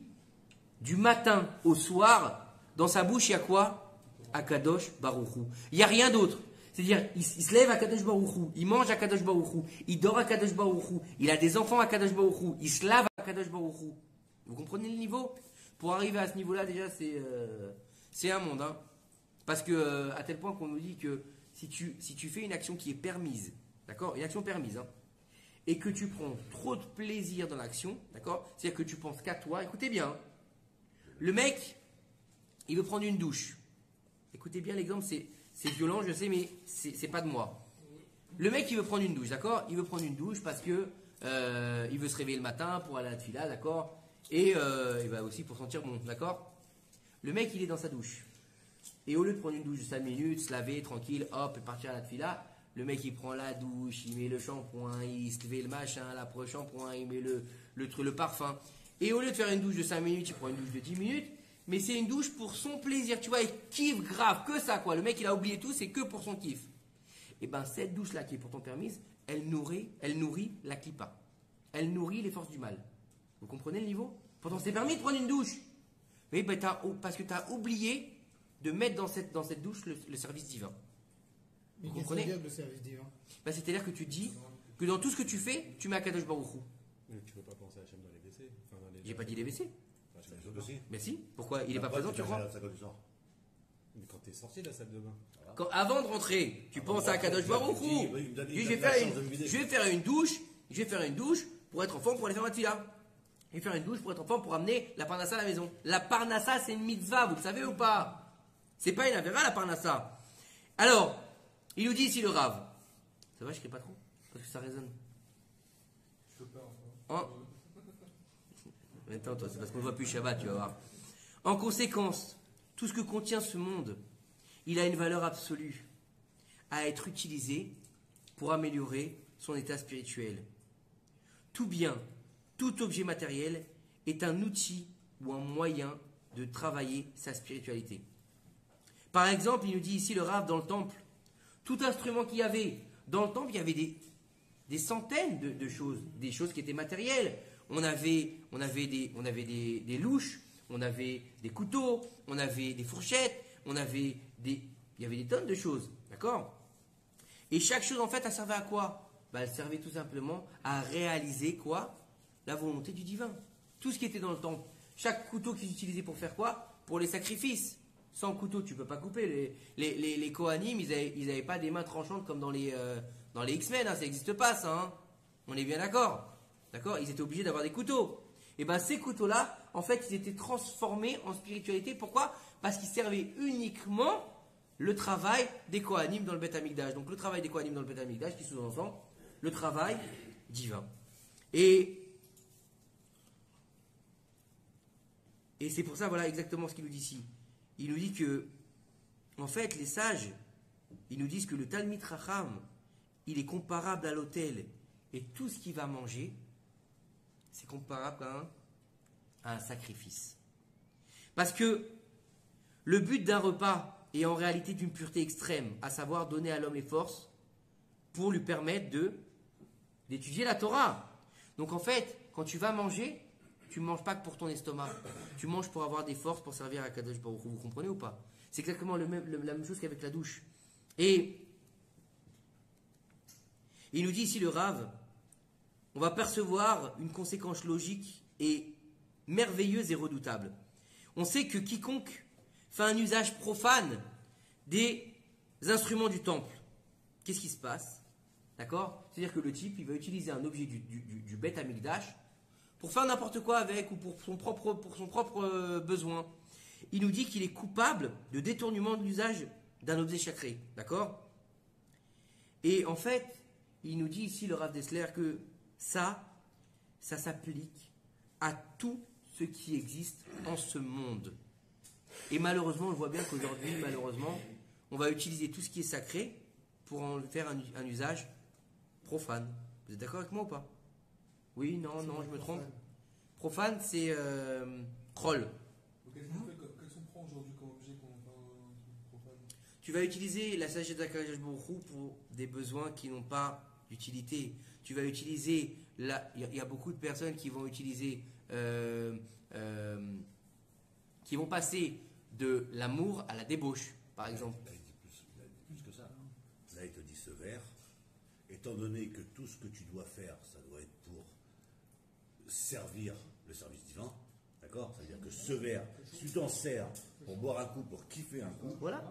du matin au soir, dans sa bouche, il y a quoi? Akadosh Baruch Hu. Il n'y a rien d'autre. C'est-à-dire, il se lève à Kadosh Baruch Hu, il mange à Kadosh Baruch Hu, il dort à Kadosh Baruch Hu, il a des enfants à Kadosh Baruch Hu, il se lave à Kadosh Baruch Hu. Vous comprenez le niveau? Pour arriver à ce niveau-là, déjà, c'est un monde. Hein. Parce que, à tel point qu'on nous dit que si tu fais une action qui est permise, d'accord? Une action permise, hein, et que tu prends trop de plaisir dans l'action, d'accord? C'est-à-dire que tu penses qu'à toi, écoutez bien. Le mec, il veut prendre une douche. Écoutez bien l'exemple, c'est violent, je sais, mais c'est pas de moi. Le mec, il veut prendre une douche, d'accord? Il veut prendre une douche parce que il veut se réveiller le matin pour aller à la tefila, d'accord? Et bah aussi pour sentir bon, d'accord? Le mec, il est dans sa douche. Et au lieu de prendre une douche de 5 minutes, se laver tranquille, hop, et partir à la tefila, le mec, il prend la douche, il met le shampoing, il se lève le machin, l'après-shampoing, il met le parfum. Et au lieu de faire une douche de 5 minutes, il prend une douche de 10 minutes. Mais c'est une douche pour son plaisir, tu vois, il kiffe grave, que ça quoi. Le mec il a oublié tout, c'est que pour son kiff. Et ben cette douche là qui est pourtant permise, elle nourrit la clipa. Elle nourrit les forces du mal. Vous comprenez le niveau? Pourtant c'est permis de prendre une douche. Mais ben, parce que tu as oublié de mettre dans cette douche le service divin. Mais Vous qu'est-ce que comprenez? ça veut dire le service divin? Ben, c'est-à-dire que tu dis que dans tout ce que tu fais, tu mets à Kadosh Baruch Hu. Mais tu peux pas penser à Hachem dans les WC. Enfin, dans les... J'ai pas dit les WC. Bien sûr que si. Mais si, pourquoi? Il est pas présent, tu crois? Mais quand t'es sorti de la salle de bain. Avant de rentrer, tu penses à Kadosh Baruch Hu. Je vais faire une douche pour être en forme pour aller faire ma tefila. Je vais faire une douche pour être en forme pour amener la parnassa à la maison. La parnassa, c'est une mitzvah, vous le savez ou pas? C'est pas une avéra la parnassa. Alors, il nous dit ici le Rav. Ça va, je crie pas trop? Parce que ça résonne. Je peux pas, enfin. Attends, toi, c'est parce qu'on ne voit plus Shabbat, tu vas voir. En conséquence, tout ce que contient ce monde, il a une valeur absolue à être utilisé pour améliorer son état spirituel. Tout bien tout objet matériel est un outil ou un moyen de travailler sa spiritualité. Par exemple, il nous dit ici le Rav dans le temple, tout instrument qu'il y avait dans le temple, il y avait des centaines de choses, des choses qui étaient matérielles. On avait des louches, on avait des couteaux, on avait des fourchettes, il y avait des tonnes de choses, d'accord? Et chaque chose en fait, elle servait à quoi? Elle servait tout simplement à réaliser quoi? La volonté du divin. Tout ce qui était dans le temple. Chaque couteau qu'ils utilisaient pour faire quoi? Pour les sacrifices. Sans couteau, tu ne peux pas couper. Les Kohanim, ils n'avaient pas des mains tranchantes comme dans les X-Men, hein, ça n'existe pas ça. Hein. On est bien d'accord. D'accord? Ils étaient obligés d'avoir des couteaux. Et bien ces couteaux-là, en fait, ils étaient transformés en spiritualité. Pourquoi? Parce qu'ils servaient uniquement le travail des Kohanim dans le Beth Amikdash. Donc le travail des Kohanim dans le Beth Amikdash, qui sous-entend le travail divin. Et c'est pour ça, voilà exactement ce qu'il nous dit ici. Il nous dit que, en fait, les sages, ils nous disent que le Talmid Chacham, il est comparable à l'autel. Et tout ce qu'il va manger, c'est comparable à un sacrifice. Parce que le but d'un repas est en réalité d'une pureté extrême, à savoir donner à l'homme les forces pour lui permettre d'étudier la Torah. Donc en fait, quand tu vas manger, tu ne manges pas que pour ton estomac. Tu manges pour avoir des forces pour servir à Kadosh Baruch Hu. Vous comprenez ou pas? C'est exactement la même chose qu'avec la douche. Et il nous dit ici le Rav, on va percevoir une conséquence logique et merveilleuse et redoutable. On sait que quiconque fait un usage profane des instruments du temple, qu'est-ce qui se passe? D'accord? C'est-à-dire que le type, il va utiliser un objet du Beth Amikdash pour faire n'importe quoi avec ou pour son propre besoin. Il nous dit qu'il est coupable de détournement de l'usage d'un objet sacré. D'accord? Et en fait, il nous dit ici, le Rav Dessler, que ça s'applique à tout ce qui existe en ce monde. Et malheureusement, on voit bien qu'aujourd'hui, malheureusement, on va utiliser tout ce qui est sacré pour en faire un usage profane. Vous êtes d'accord avec moi ou pas? Oui, non, je me trompe. Profane, c'est Kroll. Qu'est-ce qu'on prend aujourd'hui comme objet qu'on profane? Tu vas utiliser la sagesse d'Akadosh Baruch Hu pour des besoins qui n'ont pas d'utilité. Tu vas utiliser, il y a beaucoup de personnes qui vont utiliser, qui vont passer de l'amour à la débauche, par exemple. Il dit plus que ça. Là, il te dit ce verre, étant donné que tout ce que tu dois faire, ça doit être pour servir le service divin, d'accord? C'est-à-dire que ce verre, si tu t'en sers pour boire un coup, pour kiffer un coup, Voilà.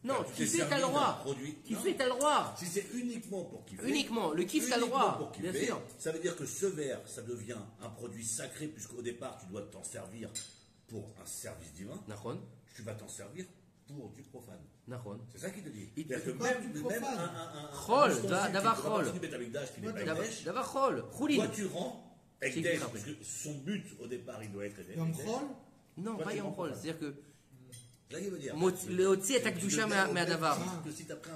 Non, tu t'es kiffer, servi t'as le d'un droit. produit. Kiffer, Non. t'as le droit. Si c'est uniquement pour kiffer, Uniquement. Le kiff, t'as le uniquement droit. pour kiffer, Bien sûr. ça veut dire que ce verre, ça devient un produit sacré, puisqu'au départ, tu dois t'en servir pour un service divin. Nachon. Tu vas t'en servir pour du profane. Nachon. C'est ça qu'il te dit. Il te C'est-à-dire que dit pas même du même profane. un Chol, ustensile d'avoir qui fait chol. partie du Beth Amikdash, qui n'est pas Ekdesh, D'avoir Chol. Choulin. toi tu rends C'est Ekdesh, écrit parce après. que son but au départ, il doit être Yom Ekdesh. Chol, Non, Toi, pas tu Yom comprends Chol. pas. C'est-à-dire que C'est ça qu'il veut dire. le Otsi est Akdusha Me'adavar. Que si t'as pris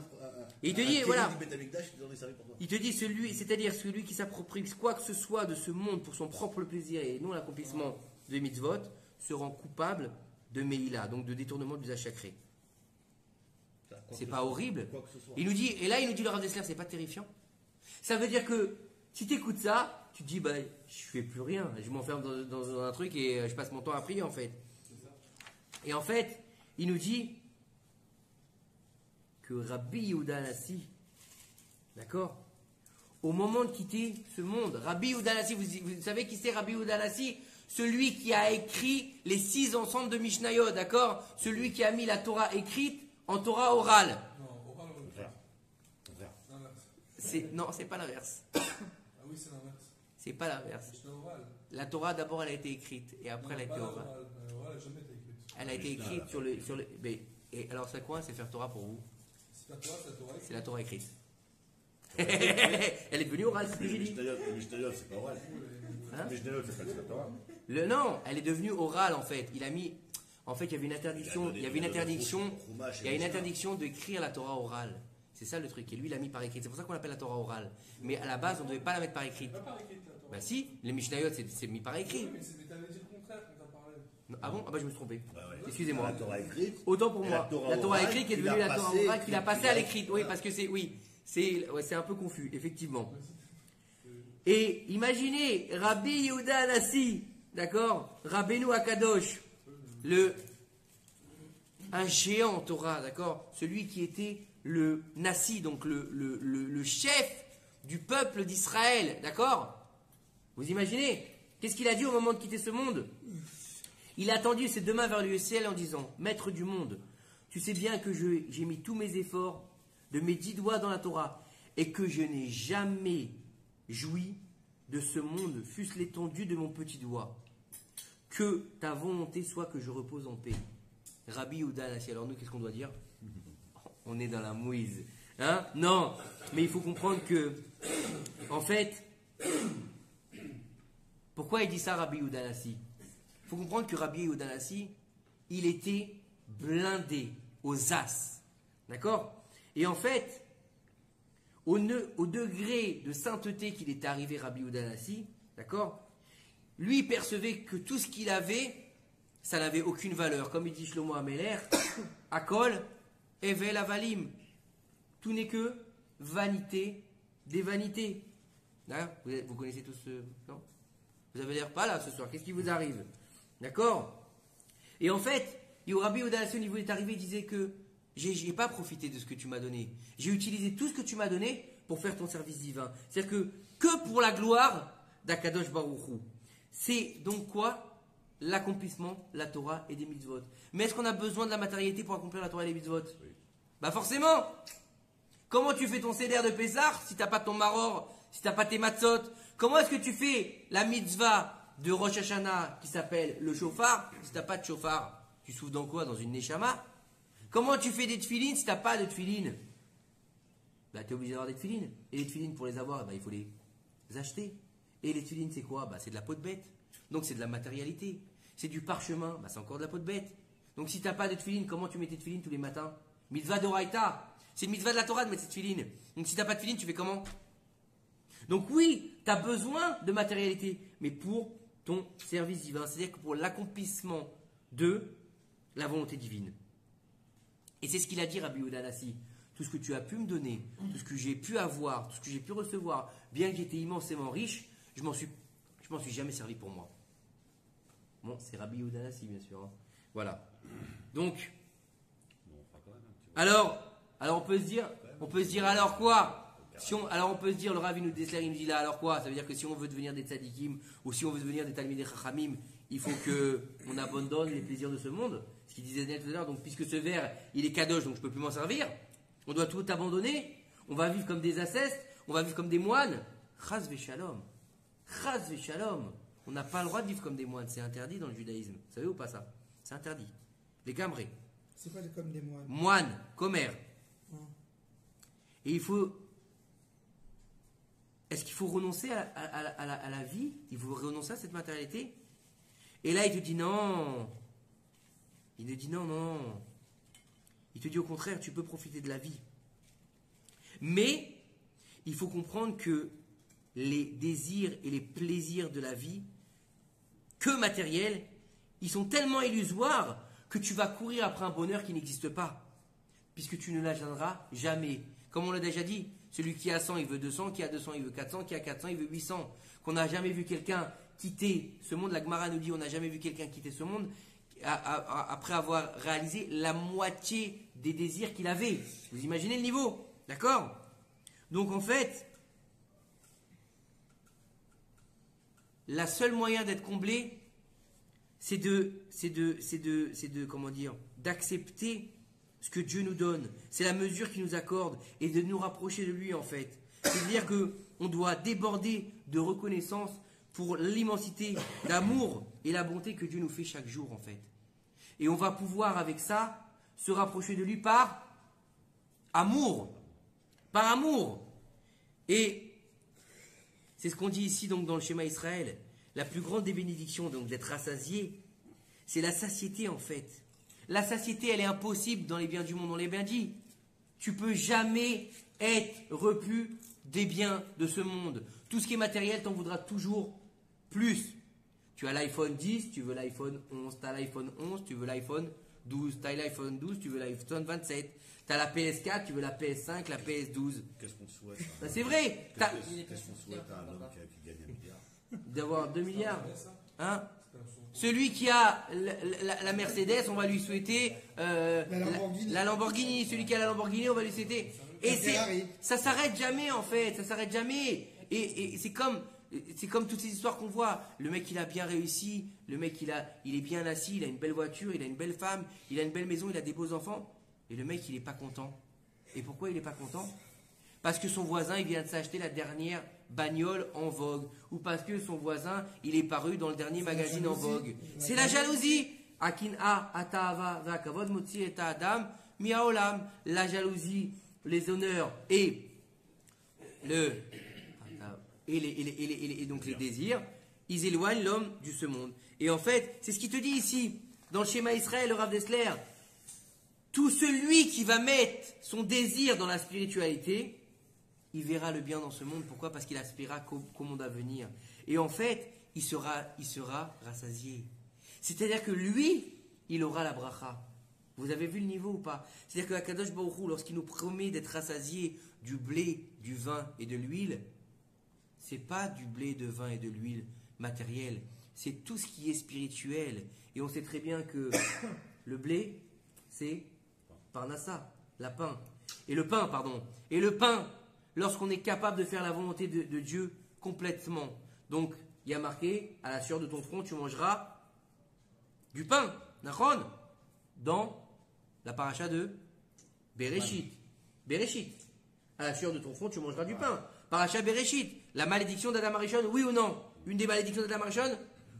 Il te dit, voilà. du Beth Amikdash, tu t'en es servi pour toi. Il te dit c'est-à-dire celui qui s'approprie quoi que ce soit de ce monde pour son propre plaisir et non l'accomplissement de mitzvot, se rend coupable de Meïla, donc de détournement de l'usage sacré. C'est pas horrible. Quoi que ce soit. Il nous dit, et là il nous dit le Rav Dessler, c'est pas terrifiant. Ça veut dire que si tu écoutes ça, tu te dis bah je fais plus rien, je m'enferme dans un truc et je passe mon temps à prier en fait. Et en fait, il nous dit que Rabbi Yehuda Hanassi, d'accord, au moment de quitter ce monde, Rabbi Yehuda Hanassi, vous savez qui c'est Rabbi Yehuda Hanassi? Celui qui a écrit les 6 ensembles de Mishnayot, d'accord? Celui qui a mis la Torah écrite en Torah orale. Non, oral ou Contraire. Contraire. l'inverse. Non, c'est pas l'inverse. Ah oui, c'est l'inverse. C'est pas l'inverse. C'est oral. La Torah d'abord elle a été écrite et après elle a Non, été pas orale. oral. Oral n'a jamais été écrite. Elle a été écrite sur le. Et alors c'est quoi? C'est faire Torah pour vous? C'est la Torah, c'est la Torah. C'est la Torah écrite. Elle est devenue orale, c'est ce que j'ai dit. Le Mishnayot, c'est pas oral. Hein? Le Mishnayot, c'est pas la Torah. Non, elle est devenue orale en fait. Il a mis. En fait, il y avait une interdiction. Il y a une interdiction d'écrire la Torah orale. C'est ça le truc. Et lui, il l'a mis par écrit. C'est pour ça qu'on l'appelle la Torah orale. Mais à la base, on ne devait pas la mettre par écrit. Pas par écrite, la Torah. Bah si, les Mishnayot, c'est mis par écrit. Oui, mais t'avais dit le contraire quand t'as parlé. Ah bon? Ah bah je me suis trompé. Bah ouais. Excusez-moi. La Torah écrite. Autant pour Et moi. la La Torah orale écrite qui est qu'il devenue a la Torah passée- orale qu'il a passée qu'il à a- l'écrit. Oui, parce que c'est un peu confus, effectivement. Et imaginez Rabbi Yehuda Anassi, d'accord, Rabbeinu Akadosh, un géant en Torah, d'accord, celui qui était le Nassi, donc le chef du peuple d'Israël, d'accord. Vous imaginez? Qu'est-ce qu'il a dit au moment de quitter ce monde? Il a tendu ses deux mains vers le ciel en disant: Maître du monde, tu sais bien que j'ai mis tous mes efforts de mes 10 doigts dans la Torah et que je n'ai jamais joui de ce monde, fût-ce l'étendue de mon petit doigt. Que ta volonté soit que je repose en paix. Rabbi Yehuda Anassi. Alors nous, qu'est-ce qu'on doit dire? On est dans la mouise. Hein? Non, mais il faut comprendre que, en fait, pourquoi il dit ça, Rabbi Yehuda Anassi? Il faut comprendre que Rabbi Yehuda Anassi, il était blindé aux as. D'accord? Et en fait, au degré de sainteté qu'il était arrivé, Rabbi Yehuda Anassi, d'accord? Lui, il percevait que tout ce qu'il avait, ça n'avait aucune valeur. Comme il dit Shlomo Ameler, Akol, Evel Avalim. Tout n'est que vanité des vanités. Hein? Vous connaissez tous ce... Non? Vous avez l'air pas là ce soir. Qu'est-ce qui vous arrive? D'accord? Et en fait, Rabbi Yehuda Anassi, au niveau est arrivé, il disait que j'ai pas profité de ce que tu m'as donné. J'ai utilisé tout ce que tu m'as donné pour faire ton service divin. C'est-à-dire que pour la gloire d'Akadosh Baruch Hu. C'est donc quoi? L'accomplissement, la Torah et des mitzvot. Mais est-ce qu'on a besoin de la matérialité pour accomplir la Torah et les mitzvot? Oui. Bah forcément. Comment tu fais ton seder de Pessah si t'as pas ton maror, si t'as pas tes matzot? Comment est-ce que tu fais la mitzvah de Rosh Hashanah qui s'appelle le shofar si t'as pas de shofar? Tu souffles dans quoi? Dans une neshama? Comment tu fais des tefilines si t'as pas de tefilines? Bah t'es obligé d'avoir des tefilines. Et les tefilines, pour les avoir, bah, il faut les acheter. Et les tefilines, c'est quoi? Bah c'est de la peau de bête. Donc c'est de la matérialité. C'est du parchemin, bah c'est encore de la peau de bête. Donc si t'as pas de tefilines, comment tu mets tes tefilines tous les matins? Mitzvah d'Oraïta. C'est une mitzvah de la Torah de mettre ces tefilines. Donc si t'as pas de tefilines, tu fais comment? Donc oui, tu as besoin de matérialité, mais pour ton service divin. C'est-à-dire que pour l'accomplissement de la volonté divine. Et c'est ce qu'il a dit, Rabbi Yehuda Anassi. Tout ce que tu as pu me donner, tout ce que j'ai pu avoir, tout ce que j'ai pu recevoir, bien que j'étais immensément riche, je m'en suis jamais servi pour moi. Bon, c'est Rabbi Yehuda Anassi, bien sûr. Hein. Voilà. Donc, Bon, on fera quand même un petit alors on peut se dire alors quoi? Alors on peut se dire, le Rav il nous déclare, il nous dit là, alors quoi? Ça veut dire que si on veut devenir des tzadikim, ou si on veut devenir des talmidei chachamim, il faut qu'on abandonne les plaisirs de ce monde. Ce qu'il disait tout à l'heure, donc puisque ce verre, il est kadosh, donc je ne peux plus m'en servir, on doit tout abandonner, on va vivre comme des ascètes, on va vivre comme des moines. Chas v'shalom. Chas v'shalom. On n'a pas le droit de vivre comme des moines, c'est interdit dans le judaïsme. Vous savez ou pas ça? C'est interdit. Les gamrés. C'est pas comme des moines. Moines, commères. Et il faut... Est-ce qu'il faut renoncer à la vie? Il faut renoncer à cette matérialité? Et là, il te dit non. Il te dit non, non. Il te dit au contraire, tu peux profiter de la vie. Mais, il faut comprendre que les désirs et les plaisirs de la vie, que matériels, ils sont tellement illusoires que tu vas courir après un bonheur qui n'existe pas. Puisque tu ne l'atteindras jamais. Comme on l'a déjà dit, celui qui a 100, il veut 200, qui a 200, il veut 400, qui a 400, il veut 800. Qu'on n'a jamais vu quelqu'un quitter ce monde, la Gemara nous dit, on n'a jamais vu quelqu'un quitter ce monde après avoir réalisé la moitié des désirs qu'il avait. Vous imaginez le niveau? D'accord? Donc en fait, la seule moyen d'être comblé, c'est comment dire, d'accepter ce que Dieu nous donne. C'est la mesure qu'il nous accorde et de nous rapprocher de lui en fait. C'est-à-dire qu'on doit déborder de reconnaissance pour l'immensité d'amour et la bonté que Dieu nous fait chaque jour en fait. Et on va pouvoir avec ça se rapprocher de lui par amour. Par amour. Et c'est ce qu'on dit ici donc dans le schéma Israël. La plus grande des bénédictions donc d'être rassasié, c'est la satiété en fait. La satiété, elle est impossible dans les biens du monde, on l'a bien dit. Tu peux jamais être repu des biens de ce monde. Tout ce qui est matériel, t'en voudras toujours plus. Tu as l'iPhone 10, tu veux l'iPhone 11, tu as l'iPhone 11, tu veux l'iPhone 12, tu as l'iPhone 12, tu veux l'iPhone 27, tu as la PS4, tu veux la PS5, la PS12. Qu'est-ce qu'on souhaite Ben, c'est vrai, Qu'est-ce qu'on souhaite à un homme qui gagne 1 milliard? d'avoir 2 milliards. Ouais, ça, Hein? c'est un son. Celui qui a la Mercedes, on va lui souhaiter Lamborghini. la Lamborghini. Celui qui a la Lamborghini, on va lui souhaiter. Et La Ferrari. ça s'arrête jamais en fait, ça s'arrête jamais. Et c'est comme toutes ces histoires qu'on voit. Le mec il a bien réussi, le mec il est bien assis, il a une belle voiture, il a une belle femme, il a une belle maison, il a des beaux enfants. Et le mec il est pas content. Et pourquoi il est pas content? Parce que son voisin il vient de s'acheter la dernière bagnole en vogue, ou parce que son voisin il est paru dans le dernier magazine en vogue. C'est la jalousie. Akin'a ata'ava va'kavod motzi et adam mi'aolam. La jalousie, les honneurs et donc les désirs, ils éloignent l'homme de ce monde. Et en fait, c'est ce qu'il te dit ici dans le schéma Israël, le Rav Dessler. Tout celui qui va mettre son désir dans la spiritualité, il verra le bien dans ce monde. Pourquoi? Parce qu'il aspirera qu'au monde à venir. Et en fait, il sera rassasié. C'est-à-dire que lui, il aura la bracha. Vous avez vu le niveau ou pas? C'est-à-dire que Akadosh Baruch Hu, lorsqu'il nous promet d'être rassasié du blé, du vin et de l'huile, c'est pas du blé, de vin et de l'huile matérielle. C'est tout ce qui est spirituel. Et on sait très bien que le blé, c'est parnassa, la pain. Et le pain, lorsqu'on est capable de faire la volonté de Dieu complètement. Donc, il y a marqué, à la sueur de ton front, tu mangeras du pain, nachon, dans la paracha de Bereshit. Bereshit. À la sueur de ton front, tu mangeras du pain. Paracha Bereshit. La malédiction d'Adam Arishon, oui ou non? Une des malédictions d'Adam Arishon?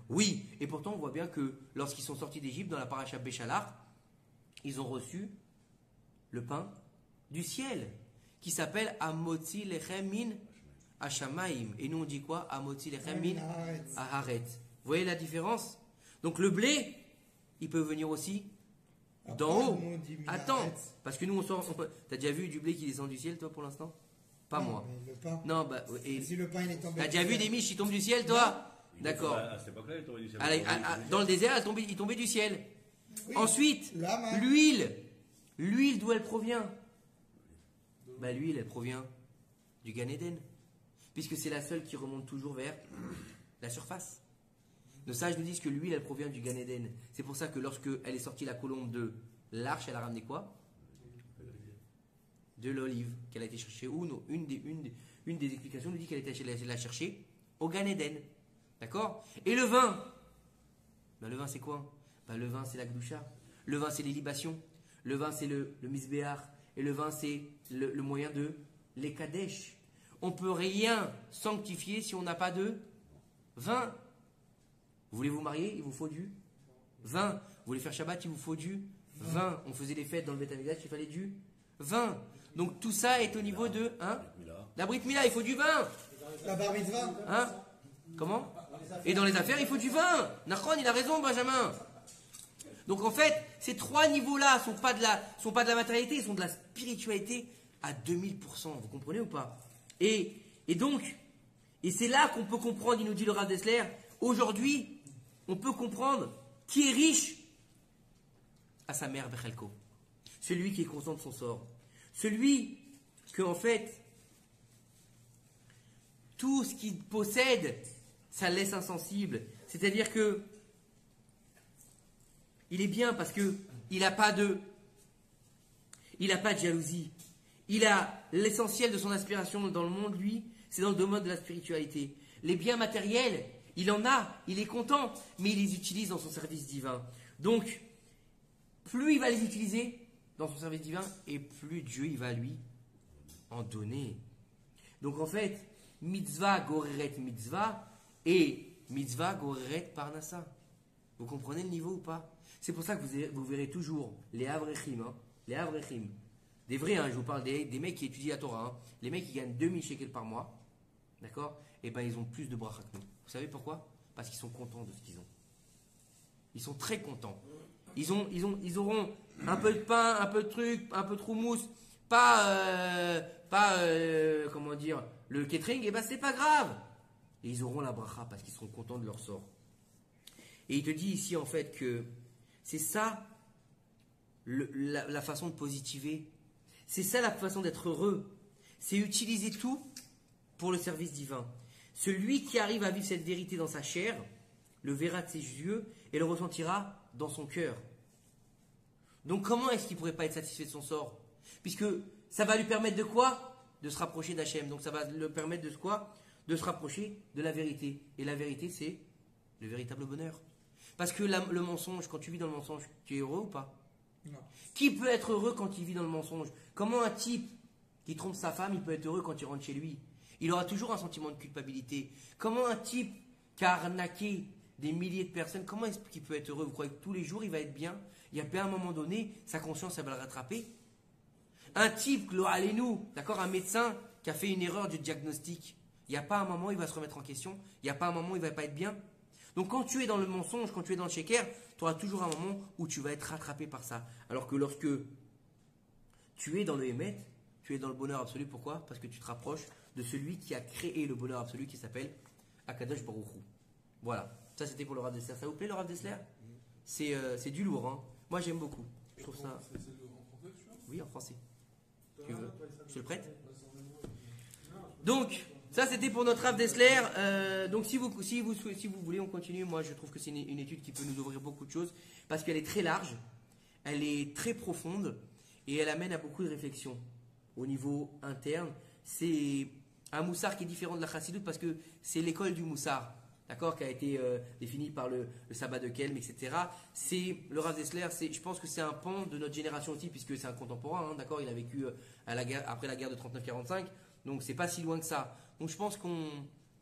Oui. Et pourtant, on voit bien que lorsqu'ils sont sortis d'Égypte, dans la paracha Béchalar, ils ont reçu le pain du ciel, qui s'appelle Amotzi Lechem Min Hashamaim. Et nous, on dit quoi? Amotzi Lechem Min Aharet. Vous voyez la différence? Donc le blé, il peut venir aussi d'en haut. Attends, parce que nous, on sort. T'as déjà vu du blé qui descend du ciel, toi, pour l'instant? Pas moi. Le pain. Non, bah. Et Si le pain il est tombé. t'as déjà vu des miches qui tombent du ciel, toi? D'accord. À cette époque-là, il tombait du ciel. Dans le désert, il tombait du ciel. Oui. Ensuite, La main. l'huile. L'huile, d'où elle provient? Bah, l'huile, elle provient du Gan Eden. Puisque c'est la seule qui remonte toujours vers la surface. Nos sages nous disent que l'huile, elle provient du Gan Eden. C'est pour ça que lorsque elle est sortie la colombe de l'arche, elle a ramené quoi? De l'olive qu'elle a été chercher. Ou non, une des explications nous dit qu'elle a été la chercher au Gan Eden. D'accord? Et le vin? Bah, le vin, c'est quoi? Bah, le vin, c'est la Gdusha. Le vin, c'est les libations. Le vin, c'est le misbéach. Et le vin, c'est le moyen de les kadesh. On ne peut rien sanctifier si on n'a pas de vin. Vous voulez vous marier? Il vous faut du vin. Vous voulez faire Shabbat? Il vous faut du vin. On faisait les fêtes dans le Beth Amikdash, il fallait du vin. Donc tout ça est au niveau de... Hein? La Brit Mila, il faut du vin. La bar mitzvah. Hein? Comment? Et dans les affaires, il faut du vin. Nachon, il a raison, Benjamin. Donc en fait, ces trois niveaux-là sont pas de la matérialité, ils sont de la spiritualité à 2000%. Vous comprenez ou pas? Et donc, et c'est là qu'on peut comprendre, il nous dit le Rav Dessler, aujourd'hui, on peut comprendre qui est riche à sa mère Bechelko. Celui qui est conscient de son sort. Celui que, en fait, tout ce qu'il possède, ça le laisse insensible. C'est-à-dire que il est bien parce que il n'a pas de jalousie. Il a l'essentiel de son aspiration dans le monde, lui, c'est dans le domaine de la spiritualité. Les biens matériels, il en a, il est content, mais il les utilise dans son service divin. Donc, plus il va les utiliser dans son service divin, et plus Dieu il va lui en donner. Donc en fait, mitzvah goreret mitzvah et mitzvah goreret parnassa. Vous comprenez le niveau ou pas? C'est pour ça que vous verrez toujours les avrechim, les avrechim. Des vrais, je vous parle des mecs qui étudient la Torah. Les mecs qui gagnent 2000 shekels par mois, d'accord? Et ben ils ont plus de bracha que nous. Vous savez pourquoi? Parce qu'ils sont contents de ce qu'ils ont. Ils sont très contents. Ils auront un peu de pain, un peu de truc, un peu de houmous, comment dire, le catering, et ben c'est pas grave. Et ils auront la bracha parce qu'ils seront contents de leur sort. Et il te dit ici en fait que c'est ça la façon de positiver. C'est ça la façon d'être heureux. C'est utiliser tout pour le service divin. Celui qui arrive à vivre cette vérité dans sa chair, le verra de ses yeux et le ressentira dans son cœur. Donc comment est-ce qu'il ne pourrait pas être satisfait de son sort? Puisque ça va lui permettre de quoi? De se rapprocher d'Hachem. Donc ça va lui permettre de quoi? De se rapprocher de la vérité. Et la vérité, c'est le véritable bonheur. Parce que le mensonge, quand tu vis dans le mensonge, tu es heureux ou pas? Non. Qui peut être heureux quand il vit dans le mensonge? Comment un type qui trompe sa femme, il peut être heureux quand il rentre chez lui? Il aura toujours un sentiment de culpabilité. Comment un type qui a arnaqué des milliers de personnes, comment est-ce qu'il peut être heureux? Vous croyez que tous les jours il va être bien? Il y a bien un moment donné, sa conscience elle va le rattraper. Un type, allez-nous, d'accord, un médecin qui a fait une erreur du diagnostic, il n'y a pas un moment où il va se remettre en question, il n'y a pas un moment où il ne va pas être bien. Donc quand tu es dans le mensonge, quand tu es dans le sheker, tu auras toujours un moment où tu vas être rattrapé par ça. Alors que lorsque tu es dans le Hémet, tu es dans le bonheur absolu. Pourquoi? Parce que tu te rapproches de celui qui a créé le bonheur absolu qui s'appelle Akadosh Baruch Hu. Voilà, ça c'était pour le Rav Dessler. Ça vous plaît le Rav Dessler? C'est du lourd, hein. Moi j'aime beaucoup. Je trouve ça. C'est en français, tu vois? Oui, en français. Tu veux? Je te le prête? Donc, ça c'était pour notre Rav Dessler. Donc si vous voulez, on continue. Moi je trouve que c'est une étude qui peut nous ouvrir beaucoup de choses parce qu'elle est très large, elle est très profonde et elle amène à beaucoup de réflexions au niveau interne. C'est un moussard qui est différent de la chassidoute parce que c'est l'école du moussard, d'accord, qui a été définie par le sabbat de Kelm, etc. C'est le Rav Dessler, je pense que c'est un pan de notre génération aussi puisque c'est un contemporain, hein, d'accord, il a vécu après la guerre de 39-45. Donc c'est pas si loin que ça. Donc je pense qu'on...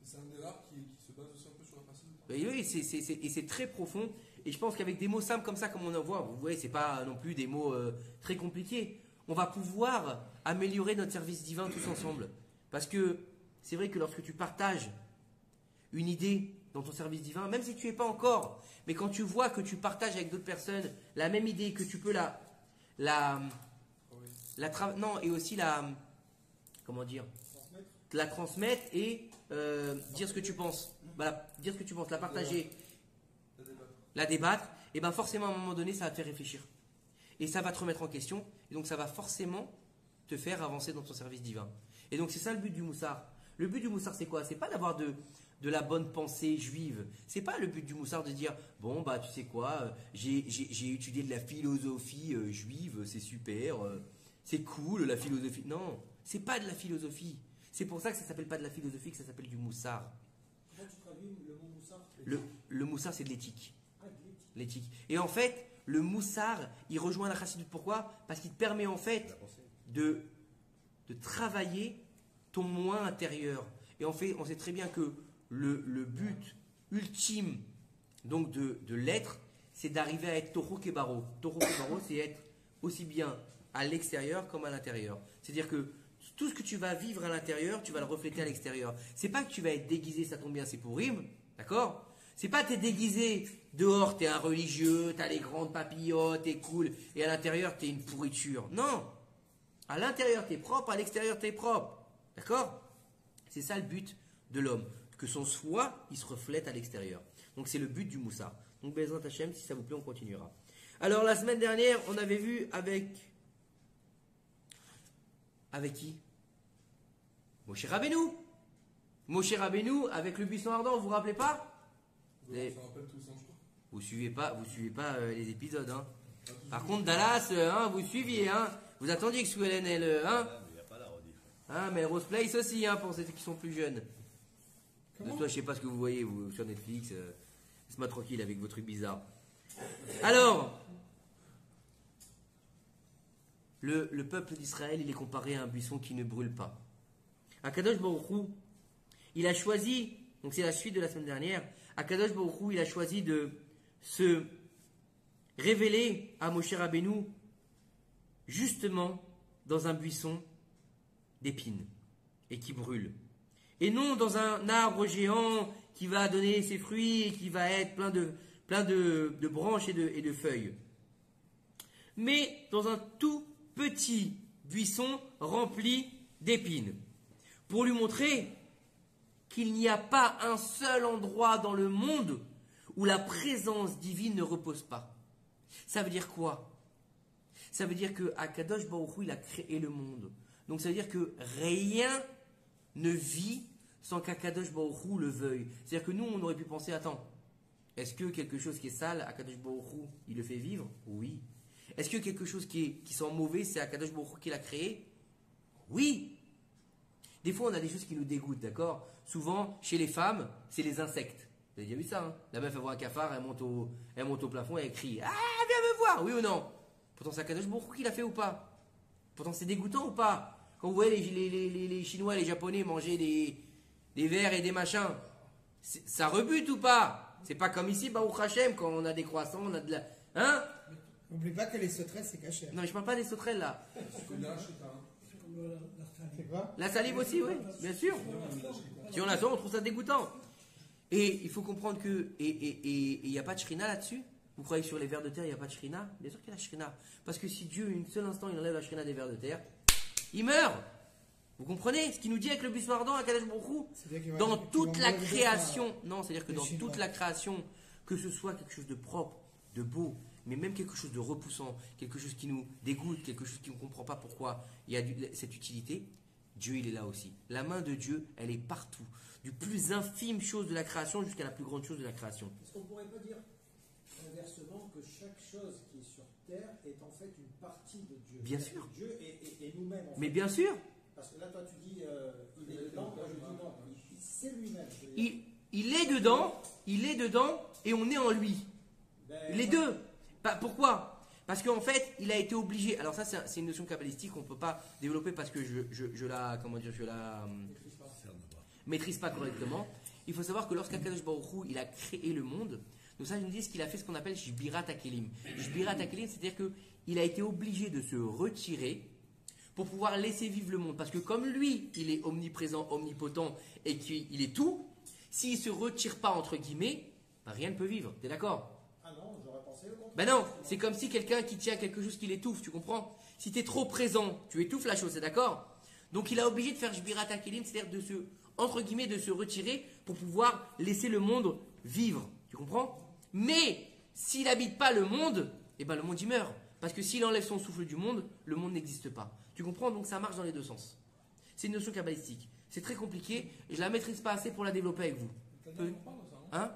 C'est un des rares qui se base aussi un peu sur la facilité. Oui, et c'est très profond. Et je pense qu'avec des mots simples comme ça, comme on en voit, vous voyez, c'est pas non plus des mots très compliqués. On va pouvoir améliorer notre service divin tous ensemble. Parce que c'est vrai que lorsque tu partages une idée dans ton service divin, même si tu n'es pas encore, mais quand tu vois que tu partages avec d'autres personnes la même idée, que tu peux et aussi comment dire, la transmettre et dire ce que tu penses. Voilà, dire ce que tu penses, la partager, la débattre, et bien forcément à un moment donné ça va te faire réfléchir. Et ça va te remettre en question, et donc ça va forcément te faire avancer dans ton service divin. Et donc c'est ça le but du moussard. Le but du moussard c'est quoi? C'est pas d'avoir de la bonne pensée juive. C'est pas le but du moussard de dire bon bah tu sais quoi, j'ai étudié de la philosophie juive, c'est super, c'est cool la philosophie. Non, c'est pas de la philosophie. C'est pour ça que ça s'appelle pas de la philosophie, que ça s'appelle du moussard. Comment tu traduis le mot moussard? Le moussard c'est de l'éthique. Ah, de l'éthique. Et en fait, le moussard, il rejoint la chassidoute. Pourquoi? Parce qu'il te permet en fait de travailler ton moi intérieur. Et en fait, on sait très bien que le but ultime donc de l'être, c'est d'arriver à être Toro Kebaro. Toro Kebaro, c'est être aussi bien à l'extérieur comme à l'intérieur. C'est-à-dire que tout ce que tu vas vivre à l'intérieur, tu vas le refléter à l'extérieur. C'est pas que tu vas être déguisé, ça tombe bien, c'est pour rime, d'accord? C'est pas t'es déguisé dehors, t'es un religieux, t'as les grandes papillotes, t'es cool, et à l'intérieur t'es une pourriture. Non, à l'intérieur t'es propre, à l'extérieur t'es propre, d'accord? C'est ça le but de l'homme, que son soi il se reflète à l'extérieur. Donc c'est le but du moussard. Donc Bezrat Hashem, si ça vous plaît, on continuera. Alors la semaine dernière, on avait vu avec qui? Moshe Rabbeinu. Moshe Rabbeinu avec le buisson ardent, vous vous rappelez pas? Vous suivez pas les épisodes, hein. Par contre, Dallas, vous suiviez, hein. Vous attendiez que Swellen elle, hein. Il n'y a pas la rediff. Hein, mais Rose Place aussi, hein, pour ceux qui sont plus jeunes. Toi, je sais pas ce que vous voyez vous, sur Netflix. Laisse-moi tranquille avec vos trucs bizarres. Alors, le peuple d'Israël, il est comparé à un buisson qui ne brûle pas. Akadosh Baruch Hu, il a choisi, donc c'est la suite de la semaine dernière, Akadosh Baruch Hu, il a choisi de se révéler à Moshe Rabbeinu justement dans un buisson d'épines et qui brûle. Et non dans un arbre géant qui va donner ses fruits et qui va être plein de branches et de feuilles. Mais dans un tout petit buisson rempli d'épines. pour lui montrer qu'il n'y a pas un seul endroit dans le monde où la présence divine ne repose pas. Ça veut dire quoi? Ça veut dire que Akadosh Baruch Hu, il a créé le monde. Donc ça veut dire que rien ne vit sans qu'Akadosh Baruch Hu le veuille. C'est-à-dire que nous, on aurait pu penser, attends, est-ce que quelque chose qui est sale, Akadosh Baruch Hu, il le fait vivre? Oui. Est-ce que quelque chose qui sent mauvais, c'est Akadosh Baruch Hu qui l'a créé? Oui. Des fois, on a des choses qui nous dégoûtent, d'accord? Souvent, chez les femmes, c'est les insectes. Vous avez déjà vu ça, hein? La meuf, elle voit un cafard, elle monte au plafond et elle crie, ah, viens me voir, oui ou non? Pourtant, c'est Akadosh Baruch Hu qui l'a fait ou pas? Pourtant, c'est dégoûtant ou pas? Quand vous voyez les Chinois et les Japonais manger des vers et des machins, ça rebute ou pas? C'est pas comme ici, Baruch Hashem, quand on a des croissants, on a de la... Hein? N'oublie pas que les sauterelles, c'est caché. Non, mais je parle pas des sauterelles, là. C'est quoi? La salive aussi, oui, bien sûr. Si on la sent, on trouve ça dégoûtant. Et il faut comprendre que... Et il n'y a pas de shrina là-dessus? Vous croyez que sur les vers de terre, il n'y a pas de shrina? Bien sûr qu'il y a la shrina. Parce que si Dieu, une seul instant, il enlève la shrina des vers de terre, il meurt. Vous comprenez ce qu'il nous dit avec le buisson ardent à Kadesh Baruch Hu? Dans toute la création, non, c'est-à-dire que dans toute la création, que ce soit quelque chose de propre, de beau, mais même quelque chose de repoussant, quelque chose qui nous dégoûte, quelque chose qui ne comprend pas pourquoi il y a cette utilité, Dieu, il est là aussi. La main de Dieu, elle est partout. Du plus infime chose de la création jusqu'à la plus grande chose de la création. Est-ce qu'on ne pourrait pas dire inversement que chaque chose qui est sur terre est en fait une partie de Dieu? Bien sûr. Dieu et nous-mêmes. En fait. Mais bien sûr. Parce que là, toi, tu dis il est dedans, moi je dis non. C'est lui-même. Il est dedans et on est en lui. Les deux. Pourquoi? Parce qu'en fait, il a été obligé. Alors ça, c'est une notion kabbalistique qu'on ne peut pas développer parce que je la maîtrise pas correctement. Il faut savoir que lorsqu'Akadosh Baruch Hu, il a créé le monde, donc ça, je nous dis qu'il a fait ce qu'on appelle Shbirat HaKelim. Shbirat HaKelim, c'est-à-dire qu'il a été obligé de se retirer pour pouvoir laisser vivre le monde. Parce que comme lui, il est omniprésent, omnipotent et qu'il est tout, s'il ne se retire pas, entre guillemets, rien ne peut vivre. T'es d'accord? Ah non, j'aurais pensé au contraire. Ben non, c'est comme si quelqu'un qui tient à quelque chose qui l'étouffe, tu comprends? Si tu es trop présent, tu étouffes la chose, c'est d'accord? Donc il a obligé de faire Shbirat HaKelim, c'est-à-dire de se, entre guillemets, de se retirer pour pouvoir laisser le monde vivre. Tu comprends? Mais s'il n'habite pas le monde, eh ben le monde y meurt. Parce que s'il enlève son souffle du monde, le monde n'existe pas. Tu comprends? Donc ça marche dans les deux sens. C'est une notion kabbalistique. C'est très compliqué et je la maîtrise pas assez pour la développer avec vous. Hein?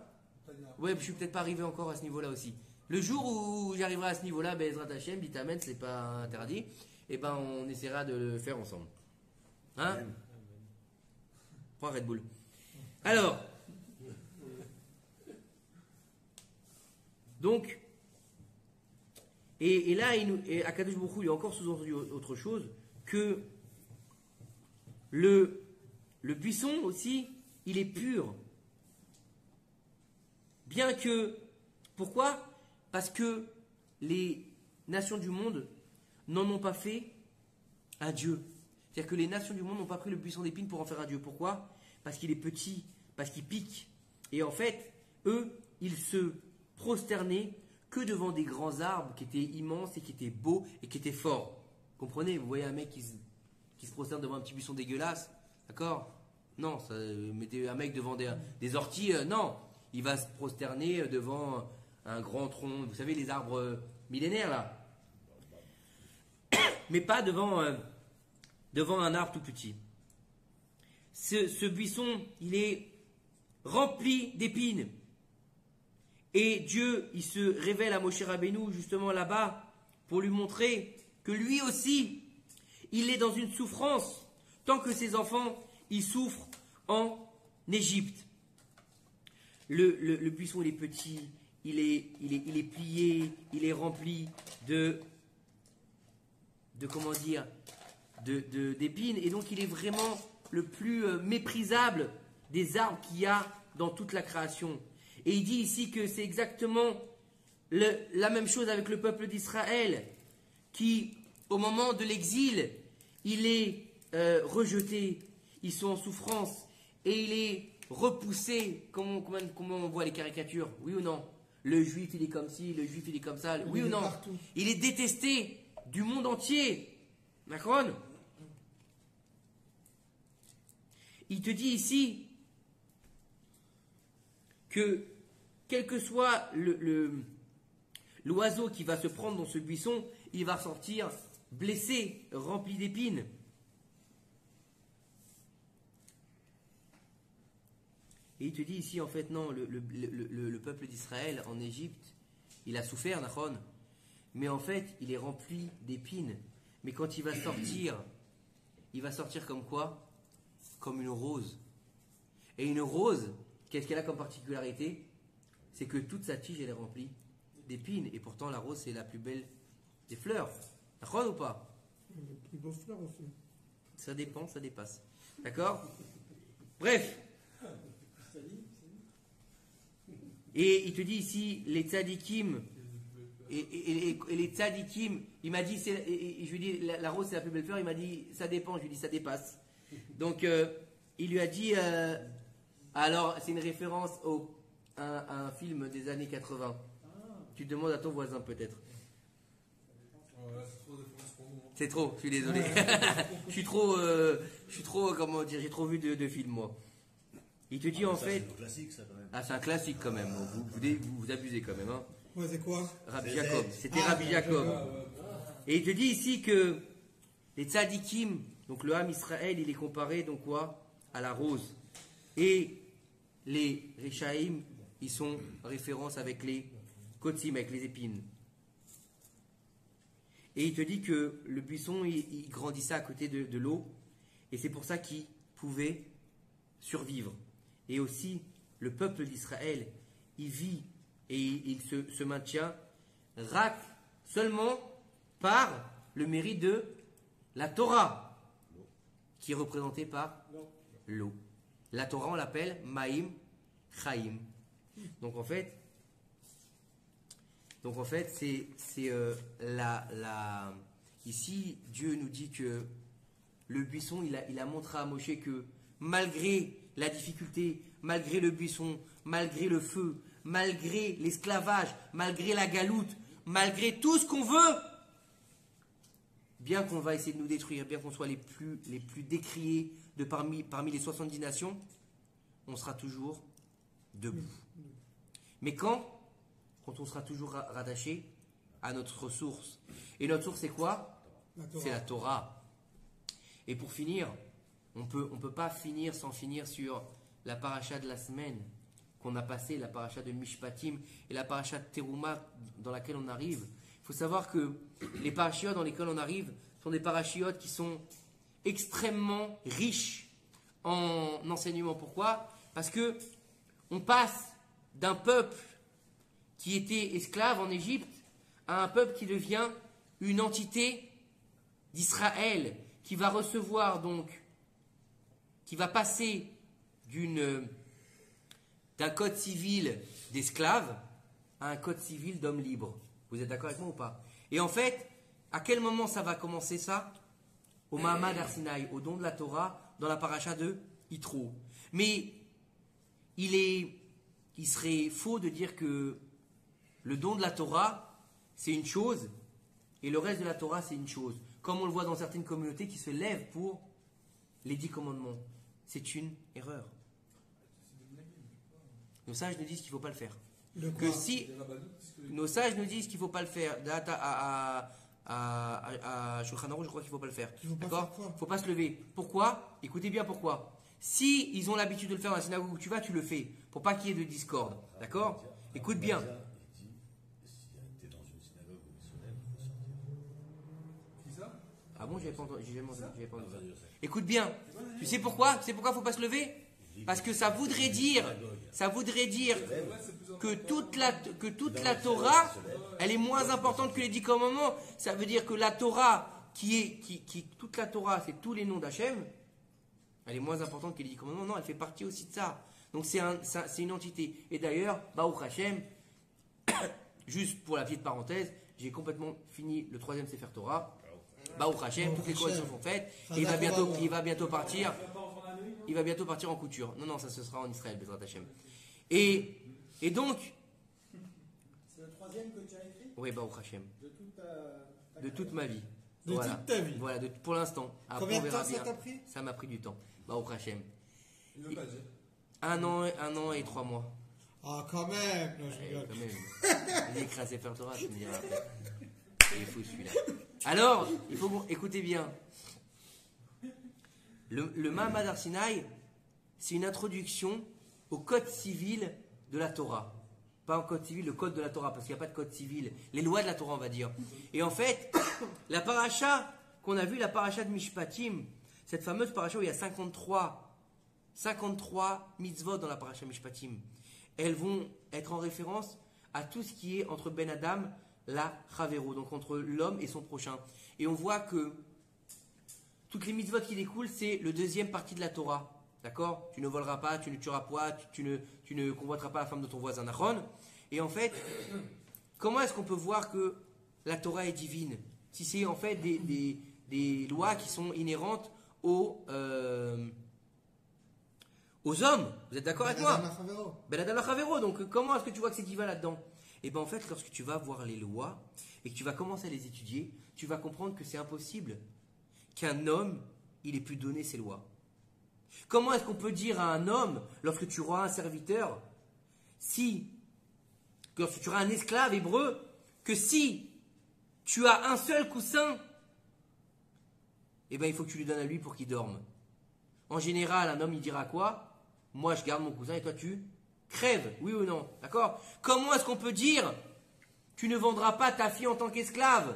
Ouais, je suis peut-être pas arrivé encore à ce niveau-là aussi. Le jour où j'arriverai à ce niveau-là, ben Ezrat Hashem, dit Amen, c'est pas interdit. Et ben on essaiera de le faire ensemble. Hein? Prends un Red Bull. Alors. Donc. Et là, Akadosh Baruch Hu, il a encore sous-entendu autre chose, que le buisson aussi, il est pur. Bien que, pourquoi? Parce que les nations du monde n'en ont pas fait un dieu. C'est-à-dire que les nations du monde n'ont pas pris le buisson d'épines pour en faire un dieu. Pourquoi? Parce qu'il est petit, parce qu'il pique. Et en fait, eux, ils se prosternaient que devant des grands arbres qui étaient immenses et qui étaient beaux et qui étaient forts. Comprenez? Vous voyez un mec qui se prosterne devant un petit buisson dégueulasse, d'accord? Non, ça, mettez un mec devant des orties, non. Il va se prosterner devant un grand tronc, vous savez, les arbres millénaires là. Mais pas devant un arbre tout petit. Ce buisson, il est rempli d'épines. Et Dieu, il se révèle à Moshe Rabbeinu justement là-bas pour lui montrer que lui aussi, il est dans une souffrance tant que ses enfants, ils souffrent en Égypte. Le buisson, il est petit, il est plié, il est rempli d'épines, et donc il est vraiment le plus méprisable des arbres qu'il y a dans toute la création. Et il dit ici que c'est exactement la même chose avec le peuple d'Israël, qui, au moment de l'exil, il est rejeté, ils sont en souffrance, et il est repoussé. Comment on voit les caricatures? Oui ou non? Le juif, il est comme ci, le juif, il est comme ça. Oui ou non? Il est détesté du monde entier. D'accord? il te dit ici que quel que soit l'oiseau qui va se prendre dans ce buisson, il va ressortir blessé, rempli d'épines. Et il te dit ici, en fait, non, le peuple d'Israël en Égypte, il a souffert, Nachon, mais en fait, il est rempli d'épines. Mais quand il va sortir comme quoi? Comme une rose. Et une rose, qu'est-ce qu'elle a comme particularité? C'est que toute sa tige, elle est remplie d'épines. Et pourtant, la rose, c'est la plus belle des fleurs. Nachon ou pas? Le plus beau fleur aussi. Ça dépend, ça dépasse. D'accord? Bref. Et il te dit ici, les tzadikim, et les tzadikim, il m'a dit, je lui dis, la rose c'est la plus belle fleur, il m'a dit, ça dépend, je lui dis, ça dépasse. Donc, il lui a dit, alors, c'est une référence à un film des années 80. Tu demandes à ton voisin peut-être. C'est trop de références pour nous. C'est trop, je suis désolé. je suis trop, comment dire, j'ai trop vu de films, moi. Il te dit en Ça, fait. c'est un classique, ça, quand même. Ah, c'est un classique quand même. Vous abusez quand même. Hein. Ouais, c'est quoi? Rabbi Jacob. C'était Ah, Rabbi Jacob. Jacob. Et il te dit ici que les tzadikim, donc le Ham Israël, il est comparé donc quoi? À la rose. Et les Rechaim, ils sont en référence avec les Kotsim, avec les épines. Et il te dit que le buisson, il grandissait à côté de l'eau. Et c'est pour ça qu'il pouvait survivre. Et aussi, le peuple d'Israël, il vit et il se maintient seulement par le mérite de la Torah, qui est représentée par l'eau. La Torah, on l'appelle Maïm Chaim. Donc en fait, c'est ici, Dieu nous dit que le buisson, il a montré à Moshe que malgré la difficulté, malgré le buisson, malgré le feu, malgré l'esclavage, malgré la galoute, malgré tout ce qu'on veut, bien qu'on va essayer de nous détruire, bien qu'on soit les plus décriés de parmi les 70 nations, on sera toujours debout. Mais quand on sera toujours rattaché à notre source. Et notre source, c'est quoi? C'est la Torah. Et pour finir, on peut pas finir sans finir sur la paracha de la semaine qu'on a passée, la paracha de Mishpatim et la paracha de Teruma dans laquelle on arrive. Il faut savoir que les parachiotes dans lesquels on arrive sont des parachiotes qui sont extrêmement riches en enseignement. Pourquoi? Parce que on passe d'un peuple qui était esclave en Égypte à un peuple qui devient une entité d'Israël, qui va recevoir donc, qui va passer d'un code civil d'esclave à un code civil d'homme libre. Vous êtes d'accord avec moi ou pas? Et en fait, à quel moment ça va commencer ça? Au Mahamad Arsinaï, au don de la Torah, dans la paracha de Yitro. Mais il serait faux de dire que le don de la Torah, c'est une chose, et le reste de la Torah, c'est une chose. Comme on le voit dans certaines communautés qui se lèvent pour les 10 commandements. C'est une erreur. Nos sages nous disent qu'il ne faut pas le faire. Que si nos sages nous disent qu'il ne faut pas le faire, à Shulchan Aruch, je crois qu'il ne faut pas le faire. D'accord? Il ne faut pas se lever. Pourquoi? Écoutez bien pourquoi. Si ils ont l'habitude de le faire dans la synagogue où tu vas, tu le fais. Pour pas qu'il y ait de discorde. D'accord? Écoute bien. Ah bon, j'ai jamais entendu. Écoute bien. Tu sais pourquoi? Tu sais pourquoi il ne faut pas se lever? Parce que ça voudrait dire que toute la Torah, elle est moins importante que les 10 commandements. Ça veut dire que la Torah, toute la Torah, c'est tous les noms d'Hachem, elle est moins importante que les 10 commandements. Non, elle fait partie aussi de ça. Donc c'est une entité. Et d'ailleurs, Baruch Hashem, juste pour la petite parenthèse, j'ai complètement fini le 3e Sefer Torah. Baruch Hashem, toutes les corrections sont faites. Et il va bientôt partir. Il va bientôt partir en couture. Non, ça ce sera en Israël, Bezrat Hashem. Et donc. C'est le 3e que tu as écrit? Oui, Baruch Hashem. De toute ma vie. De toute ta vie. Voilà, pour l'instant. Combien de temps ça t'a pris? Ça m'a pris du temps. Baruch Hashem. Il veut pas dire. 1 an et 3 mois. Ah, quand même. Non, je Ouais, rigole. quand même. Il écrit à Sefer Torah, tu me diras après. Il est fou celui-là. Alors, il faut écoutez bien. Le Mahamad Har Sinaï, c'est une introduction au code civil de la Torah. Pas au code civil, le code de la Torah, parce qu'il n'y a pas de code civil. Les lois de la Torah, on va dire. Et en fait, la paracha qu'on a vue, la paracha de Mishpatim, cette fameuse paracha où il y a 53 mitzvot dans la paracha Mishpatim, elles vont être en référence à tout ce qui est entre Ben Adam, la Chavero, donc entre l'homme et son prochain. Et on voit que toutes les mitzvot qui découlent, c'est le deuxième partie de la Torah. D'accord? Tu ne voleras pas, tu ne tueras pas, tu ne convoiteras pas la femme de ton voisin, Nachon. Et en fait, comment est-ce qu'on peut voir que la Torah est divine? Si c'est en fait des lois qui sont inhérentes aux hommes. Vous êtes d'accord avec moi? Ben Adam la Chavero. Donc comment est-ce que tu vois que c'est divin là-dedans? Et bien en fait, lorsque tu vas voir les lois et que tu vas commencer à les étudier, tu vas comprendre que c'est impossible qu'un homme, il ait pu donner ses lois. Comment est-ce qu'on peut dire à un homme, lorsque tu auras un serviteur, lorsque tu auras un esclave hébreu, que si tu as un seul coussin, eh bien il faut que tu lui donnes à lui pour qu'il dorme. En général, un homme il dira quoi? Moi je garde mon cousin et toi tu crèves, oui ou non? D'accord? Comment est-ce qu'on peut dire tu ne vendras pas ta fille en tant qu'esclave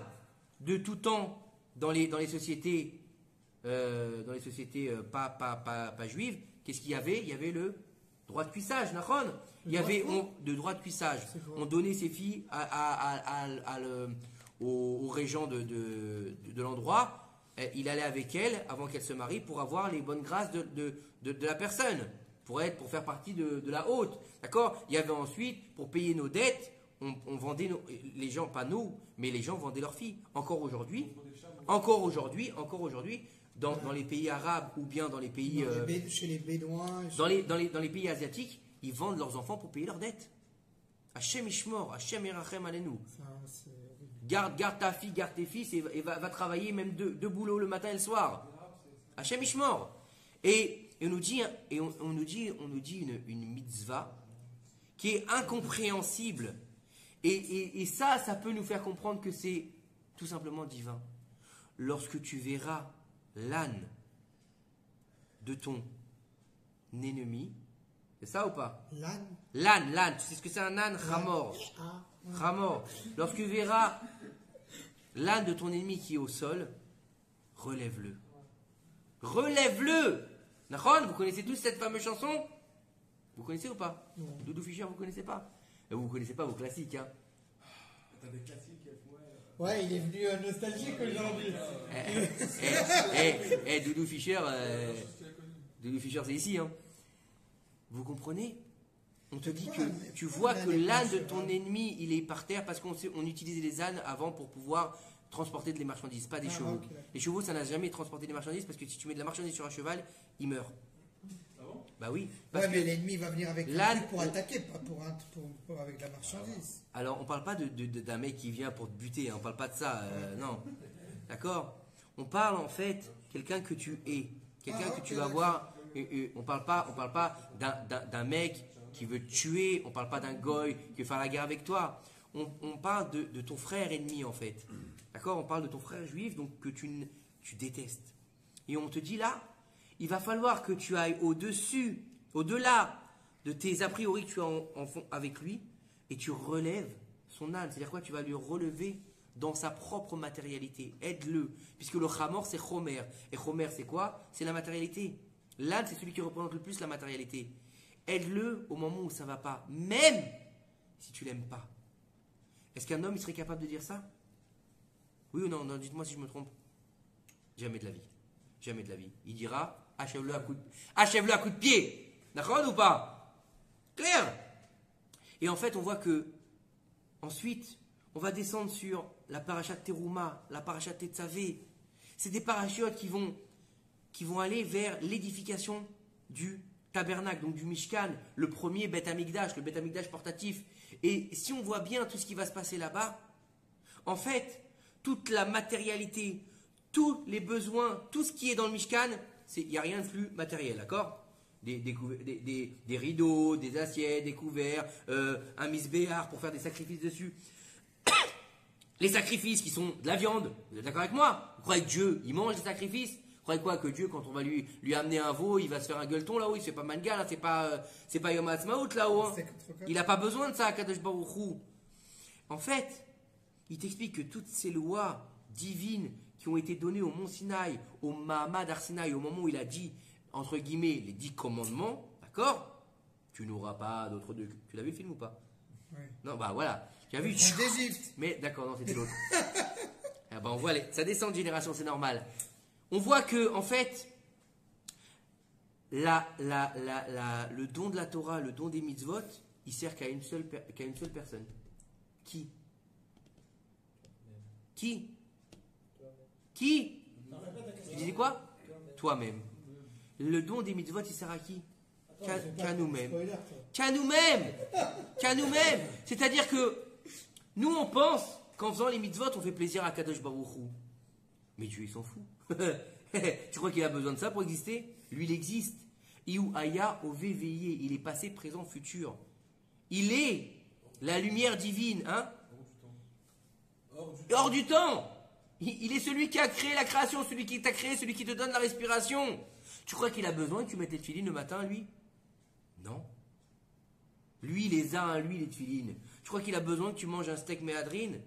de tout temps dans les sociétés pas juives? Qu'est-ce qu'il y avait? Il y avait le droit de cuissage, Nachon. Il y avait de droit de cuissage. On donnait ses filles au régent de l'endroit. Il allait avec elle avant qu'elle se marie pour avoir les bonnes grâces de la personne, pour faire partie de la haute. D'accord? Il y avait ensuite, pour payer nos dettes, on vendait les gens, pas nous, mais les gens vendaient leurs filles. Encore aujourd'hui, dans les pays arabes ou bien dans les pays Chez les Bédouins. dans les pays asiatiques, ils vendent leurs enfants pour payer leurs dettes. Hachem Ishmor, Hachem Yerachem Alenu. Garde ta fille, garde tes fils et va travailler même deux boulots le matin et le soir. Hachem Ishmor. Et on nous dit une mitzvah qui est incompréhensible. Et ça peut nous faire comprendre que c'est tout simplement divin. Lorsque tu verras l'âne de ton ennemi, c'est ça ou pas? L'âne, tu sais ce que c'est un âne? Ramor. Lorsque tu verras l'âne de ton ennemi qui est au sol, relève-le. Nachon, vous connaissez tous cette fameuse chanson? Vous connaissez ou pas? Non. Doudou Fischer, vous connaissez pas? Vous connaissez pas vos classiques, hein? T'as des classiques, Ouais, il est venu nostalgique aujourd'hui. Doudou Fischer, c'est ici, hein. Vous comprenez? On te dit que tu vois que l'âne de ton ennemi, il est par terre parce qu'on utilisait les ânes avant pour pouvoir transporter des marchandises, pas des chevaux. Ok. Les chevaux, ça n'a jamais transporté des marchandises parce que si tu mets de la marchandise sur un cheval, il meurt. Ah bon? Bah oui. Parce Ouais, mais l'ennemi va venir avec l'âne- lui pour attaquer, pas pour avec la marchandise. Alors, on parle pas d'un mec qui vient pour te buter, hein, on parle pas de ça, non. D'accord? On parle en fait quelqu'un que tu es, quelqu'un que tu vas voir. On parle pas d'un mec qui veut te tuer, on parle pas d'un goy qui veut faire la guerre avec toi. On parle de ton frère ennemi en fait. D'accord? On parle de ton frère juif donc que tu détestes. Et on te dit là, il va falloir que tu ailles au-delà de tes a priori que tu as avec lui et tu relèves son âne. C'est-à-dire quoi? Tu vas lui relever dans sa propre matérialité. Aide-le. Puisque le chamor c'est chomer. Et chomer c'est quoi? C'est la matérialité. L'âne c'est celui qui représente le plus la matérialité. Aide-le au moment où ça ne va pas, même si tu l'aimes pas. Est-ce qu'un homme il serait capable de dire ça? Oui ou non? Non, dites-moi si je me trompe. Jamais de la vie. Jamais de la vie. Il dira achève-le à coup de pied. D'accord ou pas? Clair? Et en fait, on voit que ensuite, on va descendre sur la paracha de Teruma, la paracha de Tetzavé. C'est des parachutes qui vont aller vers l'édification du tabernacle, donc du Mishkan, le premier Beth Amikdash, le Beth Amikdash portatif. Et si on voit bien tout ce qui va se passer là-bas, en fait, toute la matérialité, tous les besoins, tout ce qui est dans le Mishkan, il n'y a rien de plus matériel, d'accord? des rideaux, des assiettes, des couverts, un misbéar pour faire des sacrifices dessus. Les sacrifices qui sont de la viande, vous êtes d'accord avec moi? Vous croyez que Dieu, il mange des sacrifices? Vous croyez quoi? Que Dieu, quand on va lui amener un veau, il va se faire un gueuleton là-haut? Il se fait pas mangal, hein, c'est pas Yom HaAtzmaut là-haut. Hein. Il n'a pas besoin de ça, Kadosh Baruch Hu. En fait, il t'explique que toutes ces lois divines qui ont été données au Mont Sinaï, au Mahamad Har Sinaï, au moment où il a dit, entre guillemets, les 10 commandements, d'accord? Tu n'auras pas d'autre de... Tu l'as vu le film ou pas? Oui. Non, bah voilà. Tu as vu? d'Égypte. Mais d'accord, non, c'était l'autre. Ah bah on voit, ça descend de génération, c'est normal. On voit que, en fait, le don de la Torah, le don des mitzvot, il sert qu'à une seule personne. Qui? Qui? Qui? Tu disais quoi? Toi-même. Le don des mitzvot, il sert à qui? Qu'à nous-mêmes. Qu'à nous-mêmes. Qu'à nous-mêmes. C'est-à-dire que nous, on pense qu'en faisant les mitzvot, on fait plaisir à Kadosh Baruch Hu. Mais Dieu, il s'en fout. Tu crois qu'il a besoin de ça pour exister? Lui, il existe. Iou Aya Oveveye. Il est passé, présent, futur. Il est la lumière divine. Hein? Hors du temps. Il est celui qui a créé la création, celui qui t'a créé, celui qui te donne la respiration. Tu crois qu'il a besoin que tu mettes les tefilines le matin, lui? Non. Lui, il les a, hein, lui, les tefilines. Tu crois qu'il a besoin que tu manges un steak méhadrine?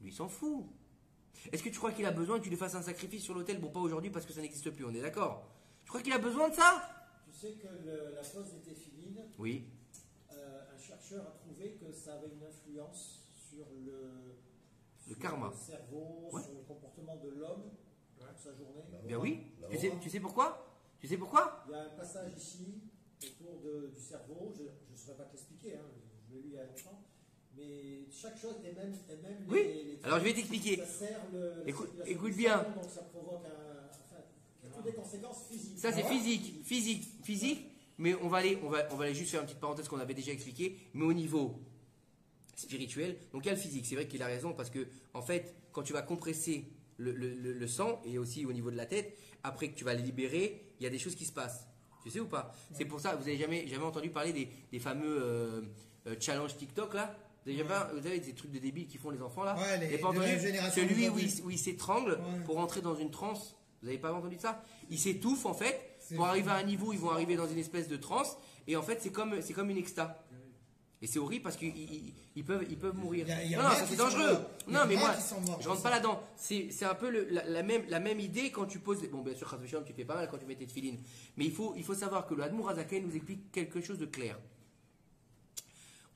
Lui, il s'en fout. Est-ce que tu crois qu'il a besoin que tu lui fasses un sacrifice sur l'autel? Bon, pas aujourd'hui parce que ça n'existe plus, on est d'accord? Tu crois qu'il a besoin de ça? Tu sais que la pose des téphilines, Oui. un chercheur a trouvé que ça avait une influence sur Le karma. le cerveau, Ouais. sur le comportement de l'homme, sa journée. Bien oui. Tu sais pourquoi? Tu sais pourquoi? Il y a un passage ici autour du cerveau, je ne saurais pas te l'expliquer, hein, je l'ai lu il y a longtemps, mais chaque chose est même Oui. les Alors je vais t'expliquer. ça sert la Écoute circulation du bien. cerveau, donc ça provoque toutes des conséquences physiques. Ça c'est physique. Mais on va aller juste faire une petite parenthèse qu'on avait déjà expliqué. Mais au niveau spirituel, donc il y a le physique. C'est vrai qu'il a raison parce que en fait, quand tu vas compresser le sang et aussi au niveau de la tête, après que tu vas le libérer, il y a des choses qui se passent. Tu sais ou pas? C'est pour ça, vous avez jamais entendu parler des fameux challenges TikTok là? Vous avez des trucs de débiles qui font les enfants là? Ouais, Vous avez pas de entendu la génération celui d'aujourd'hui. où il s'étrangle Ouais. pour entrer dans une transe. Vous n'avez pas entendu de ça? Il s'étouffe en fait. C'est Pour fou. arriver à un niveau, ils vont arriver dans une espèce de transe. Et en fait, c'est comme une exta. Et c'est horrible parce qu'ils peuvent mourir. Il y a Non, plein ça qui c'est sont dangereux. morts. Il y a Non, mais plein moi, qui sont morts je rentre pour pas ça. là-dedans. C'est un peu la même idée quand tu poses. Bon, bien sûr, Chas v'Shalom, tu fais pas mal quand tu mets tes tefilines. Mais il faut savoir que le Admour Hazaken nous explique quelque chose de clair.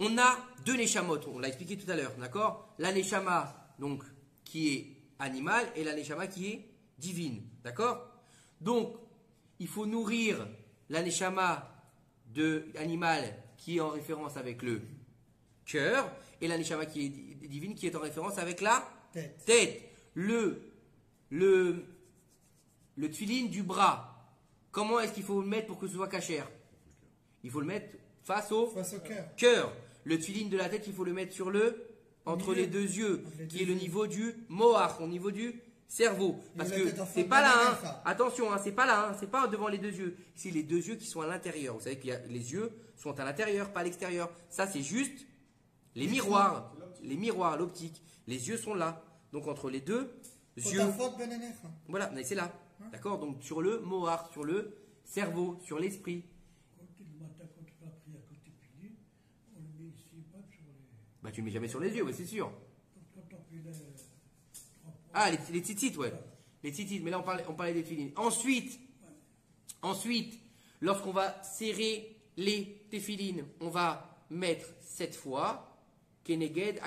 On a deux neshamot, on l'a expliqué tout à l'heure, d'accord? La neshama, donc, qui est animale, et la neshama qui est divine, d'accord? Donc, il faut nourrir la neshama animale qui est en référence avec le cœur, et la neshama qui est divine qui est en référence avec la tête. Le tefilin du bras, comment est-ce qu'il faut le mettre pour que ce soit cachère? Il faut le mettre face au cœur. Le tefilin de la tête, il faut le mettre entre les deux yeux, qui est le niveau du moach, au niveau du cerveau. Parce que c'est pas là, hein. Attention, hein, c'est pas là, hein. C'est pas devant les deux yeux. C'est les deux yeux qui sont à l'intérieur. Vous savez que les yeux sont à l'intérieur, pas à l'extérieur. Ça, c'est juste les miroirs, l'optique. Les yeux sont là. Donc entre les deux yeux. Voilà, mais c'est là. D'accord? Donc sur le moach, sur le cerveau, sur l'esprit. Bah tu le mets jamais sur les yeux, ouais, c'est sûr. Ah, les tzitzit, ouais. Les tzitzit, mais là on parlait des tefilines. Ensuite, lorsqu'on va serrer les tefilines, on va mettre 7 fois Keneged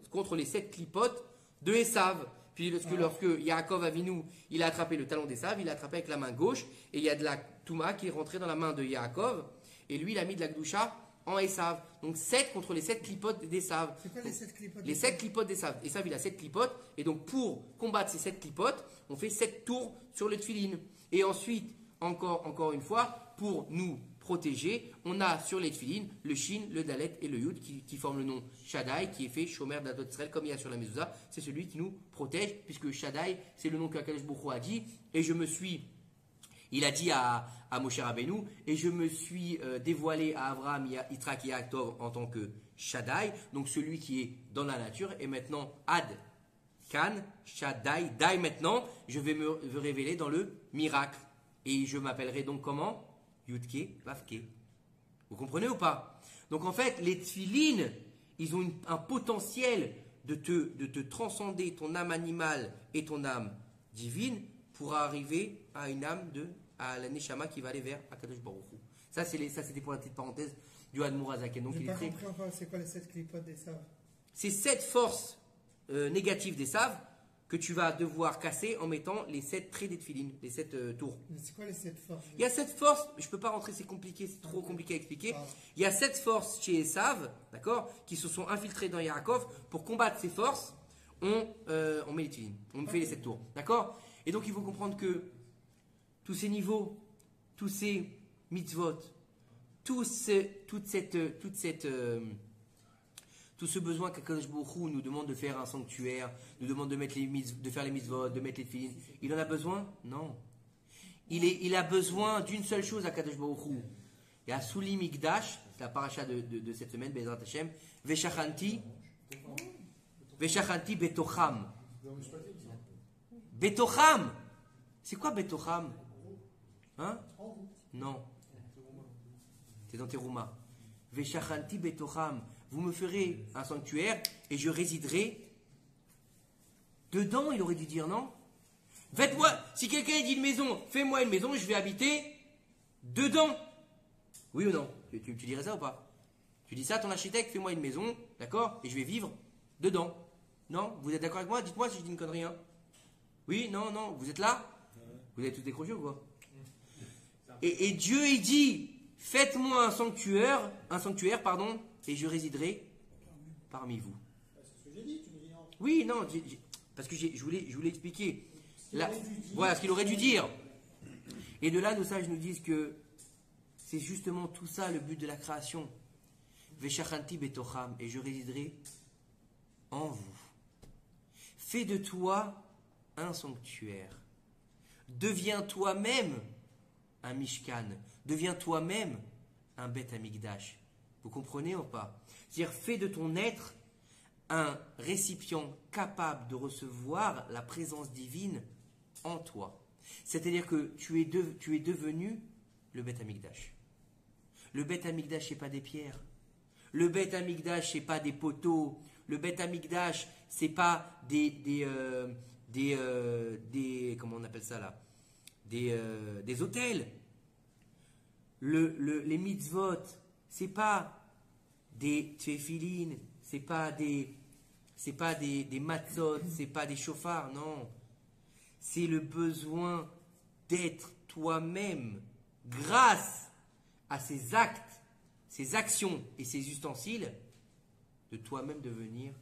contre les 7 clipotes de Esav. Puis lorsque Yaakov Avinu, il a attrapé le talon d'Esav, il l'a attrapé avec la main gauche, et il y a de la Touma qui est rentrée dans la main de Yaakov, et lui il a mis de la Gdusha en Esav. Donc 7 contre les 7 clipotes d'Esav. C'est quoi les 7 clipotes? Les 7 clipotes d'Esav. Esav il a 7 clipotes. Et donc pour combattre ces 7 clipotes, on fait 7 tours sur le tefilin. Et ensuite, encore une fois, pour nous protéger, on a sur les tefilin le Shin, le Dalet et le Yud qui forment le nom Shaddai, qui est fait Shomer d'Adot Israël, comme il y a sur la Mezouza. C'est celui qui nous protège, puisque Shaddai, c'est le nom qu'Akadosh Baruch Hu a dit. Et je me suis Il a dit à Moshe Rabbeinu, et je me suis dévoilé à Abraham, Yitzhak et Yaakov en tant que Shaddai, donc celui qui est dans la nature, et maintenant Ad, Kan, Shaddai, Dai maintenant, je vais me révéler dans le miracle. Et je m'appellerai donc comment? Yudke, Vavke. Vous comprenez ou pas? Donc en fait, les tfilines, ils ont un potentiel de te transcender ton âme animale et ton âme divine pour arriver à une âme à la Neshama qui va aller vers Akadosh Baruch Hu. Ça, c'était pour la petite parenthèse du Admour Azaken. Donc, J'ai pas compris encore, c'est quoi les 7 clipotes des saves? C'est 7 forces négatives des saves que tu vas devoir casser en mettant les 7 traits des tefilines, les 7 tours. Mais c'est quoi les 7 forces? Il y a 7 forces, je ne peux pas rentrer, c'est compliqué, c'est trop compliqué à expliquer. Ah. Il y a 7 forces chez Esav, d'accord, qui se sont infiltrées dans Yaakov. Pour combattre ces forces, on met les tefilines, on fait les 7 tours, d'accord. Et donc il faut comprendre que tous ces niveaux, tous ces mitzvot, tout ce besoin qu'Akadosh Baruch Hu nous demande de faire un sanctuaire, nous demande de faire les mitzvot, de mettre les tefilines, il en a besoin? Non. Il a besoin d'une seule chose, Akadosh Baruch Hu. Il y a Souli Mikdash, c'est la paracha de cette semaine, Bezrat Hashem, Veshachanti Betocham. Betocham. C'est quoi Betocham? Hein? Non. C'est dans Teruma. Veshachanti Betocham. Vous me ferez un sanctuaire et je résiderai dedans, il aurait dû dire, non? Faites-moi, si quelqu'un dit une maison, fais-moi une maison, je vais habiter dedans. Oui ou non? Tu dirais ça ou pas? Tu dis ça à ton architecte, fais-moi une maison, d'accord? Et je vais vivre dedans. Non? Vous êtes d'accord avec moi? Dites-moi si je dis une connerie. Hein? Oui, non, vous êtes là? Vous avez tous décroché ou quoi? Et Dieu, il dit, faites-moi un sanctuaire, et je résiderai parmi vous. C'est ce que j'ai dit, tu me dis non. Oui, non, parce que je voulais expliquer. Voilà Voilà ce qu'il aurait dû dire. Et de là, nos sages nous disent que c'est justement tout ça le but de la création. Veshachanti betocham, et je résiderai en vous. Fais de toi un sanctuaire. Deviens toi-même un mishkan. Deviens toi-même un bet amigdash. Vous comprenez ou pas? C'est-à-dire, fais de ton être un récipient capable de recevoir la présence divine en toi. C'est-à-dire que tu es devenu le Bet Amikdash. Le Bet Amikdash, c'est pas des pierres. Le Bet Amikdash, c'est pas des poteaux. Le Bet Amikdash, c'est pas des comment on appelle ça là? Des hôtels. Les mitzvot, c'est pas des tefilines, c'est pas des matzot, c'est pas des chauffards, non. C'est le besoin d'être toi-même grâce à ces actes, ces actions et ces ustensiles, de toi-même devenir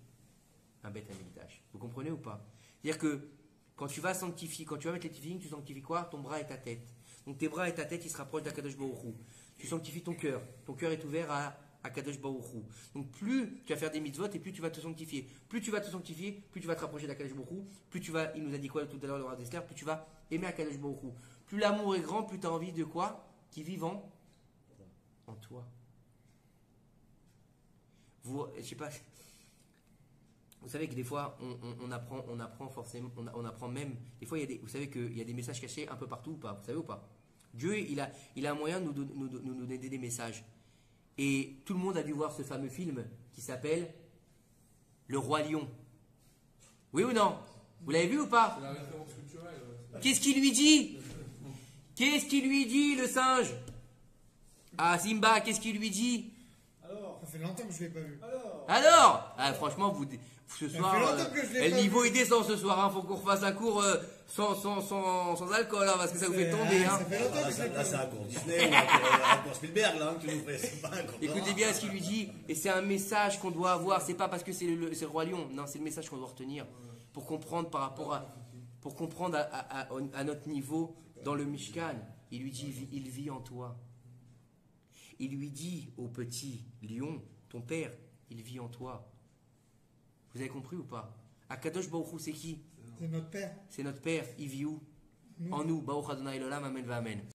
un Beth Amikdash. Vous comprenez ou pas? C'est-à-dire que quand tu vas sanctifier, quand tu vas mettre les tefilines, tu sanctifies quoi? Ton bras et ta tête. Donc tes bras et ta tête, ils se rapprochent d'Akadosh Baruch Hu. Tu sanctifies ton cœur. Ton cœur est ouvert à Akadosh Baruch Hu. Donc plus tu vas faire des mitzvot et plus tu vas te sanctifier. Plus tu vas te sanctifier, plus tu vas te rapprocher d'Akadosh Baruch Hu. Plus tu vas, il nous a dit quoi tout à l'heure le roi d'Esther, plus tu vas aimer Akadosh Baruch Hu. Plus l'amour est grand, plus tu as envie de quoi? Qui vive en toi. Je sais pas. Vous savez que des fois, on apprend forcément, on apprend même. Des fois, vous savez qu'il y a des messages cachés un peu partout ou pas? Vous savez ou pas? Dieu, il a un moyen de nous donner des messages. Et tout le monde a dû voir ce fameux film qui s'appelle Le Roi Lion. Oui ou non? Vous l'avez vu ou pas? C'est la référence culturelle. Qu'est-ce qu'il lui dit? Qu'est-ce qu'il lui dit, le singe? Ah, Simba, qu'est-ce qu'il lui dit? Alors, Ça fait longtemps que je ne l'ai pas vu. Alors, franchement, ce Ça soir, fait longtemps que je l'ai le pas niveau vu. il descend ce soir. Faut qu'on refasse un cours sans alcool, hein, parce que ça vous fait tomber. Hein. Ça fait longtemps que je l'ai Là, pas c'est vu. un cours Disney ou un cours Spielberg, là, que tu nous fais. C'est pas un cours. Écoutez bien ce qu'il lui dit, et c'est un message qu'on doit avoir. C'est pas parce que c'est le roi lion, non, c'est le message qu'on doit retenir pour comprendre à notre niveau dans le Mishkan. Il lui dit, il vit en toi. Il lui dit au petit lion, ton père, il vit en toi. Vous avez compris ou pas? Akadosh Baruch Hu, c'est qui? C'est notre père. C'est notre père. Il vit où? en nous. Baruch Adonai Olam, Amen, Amen.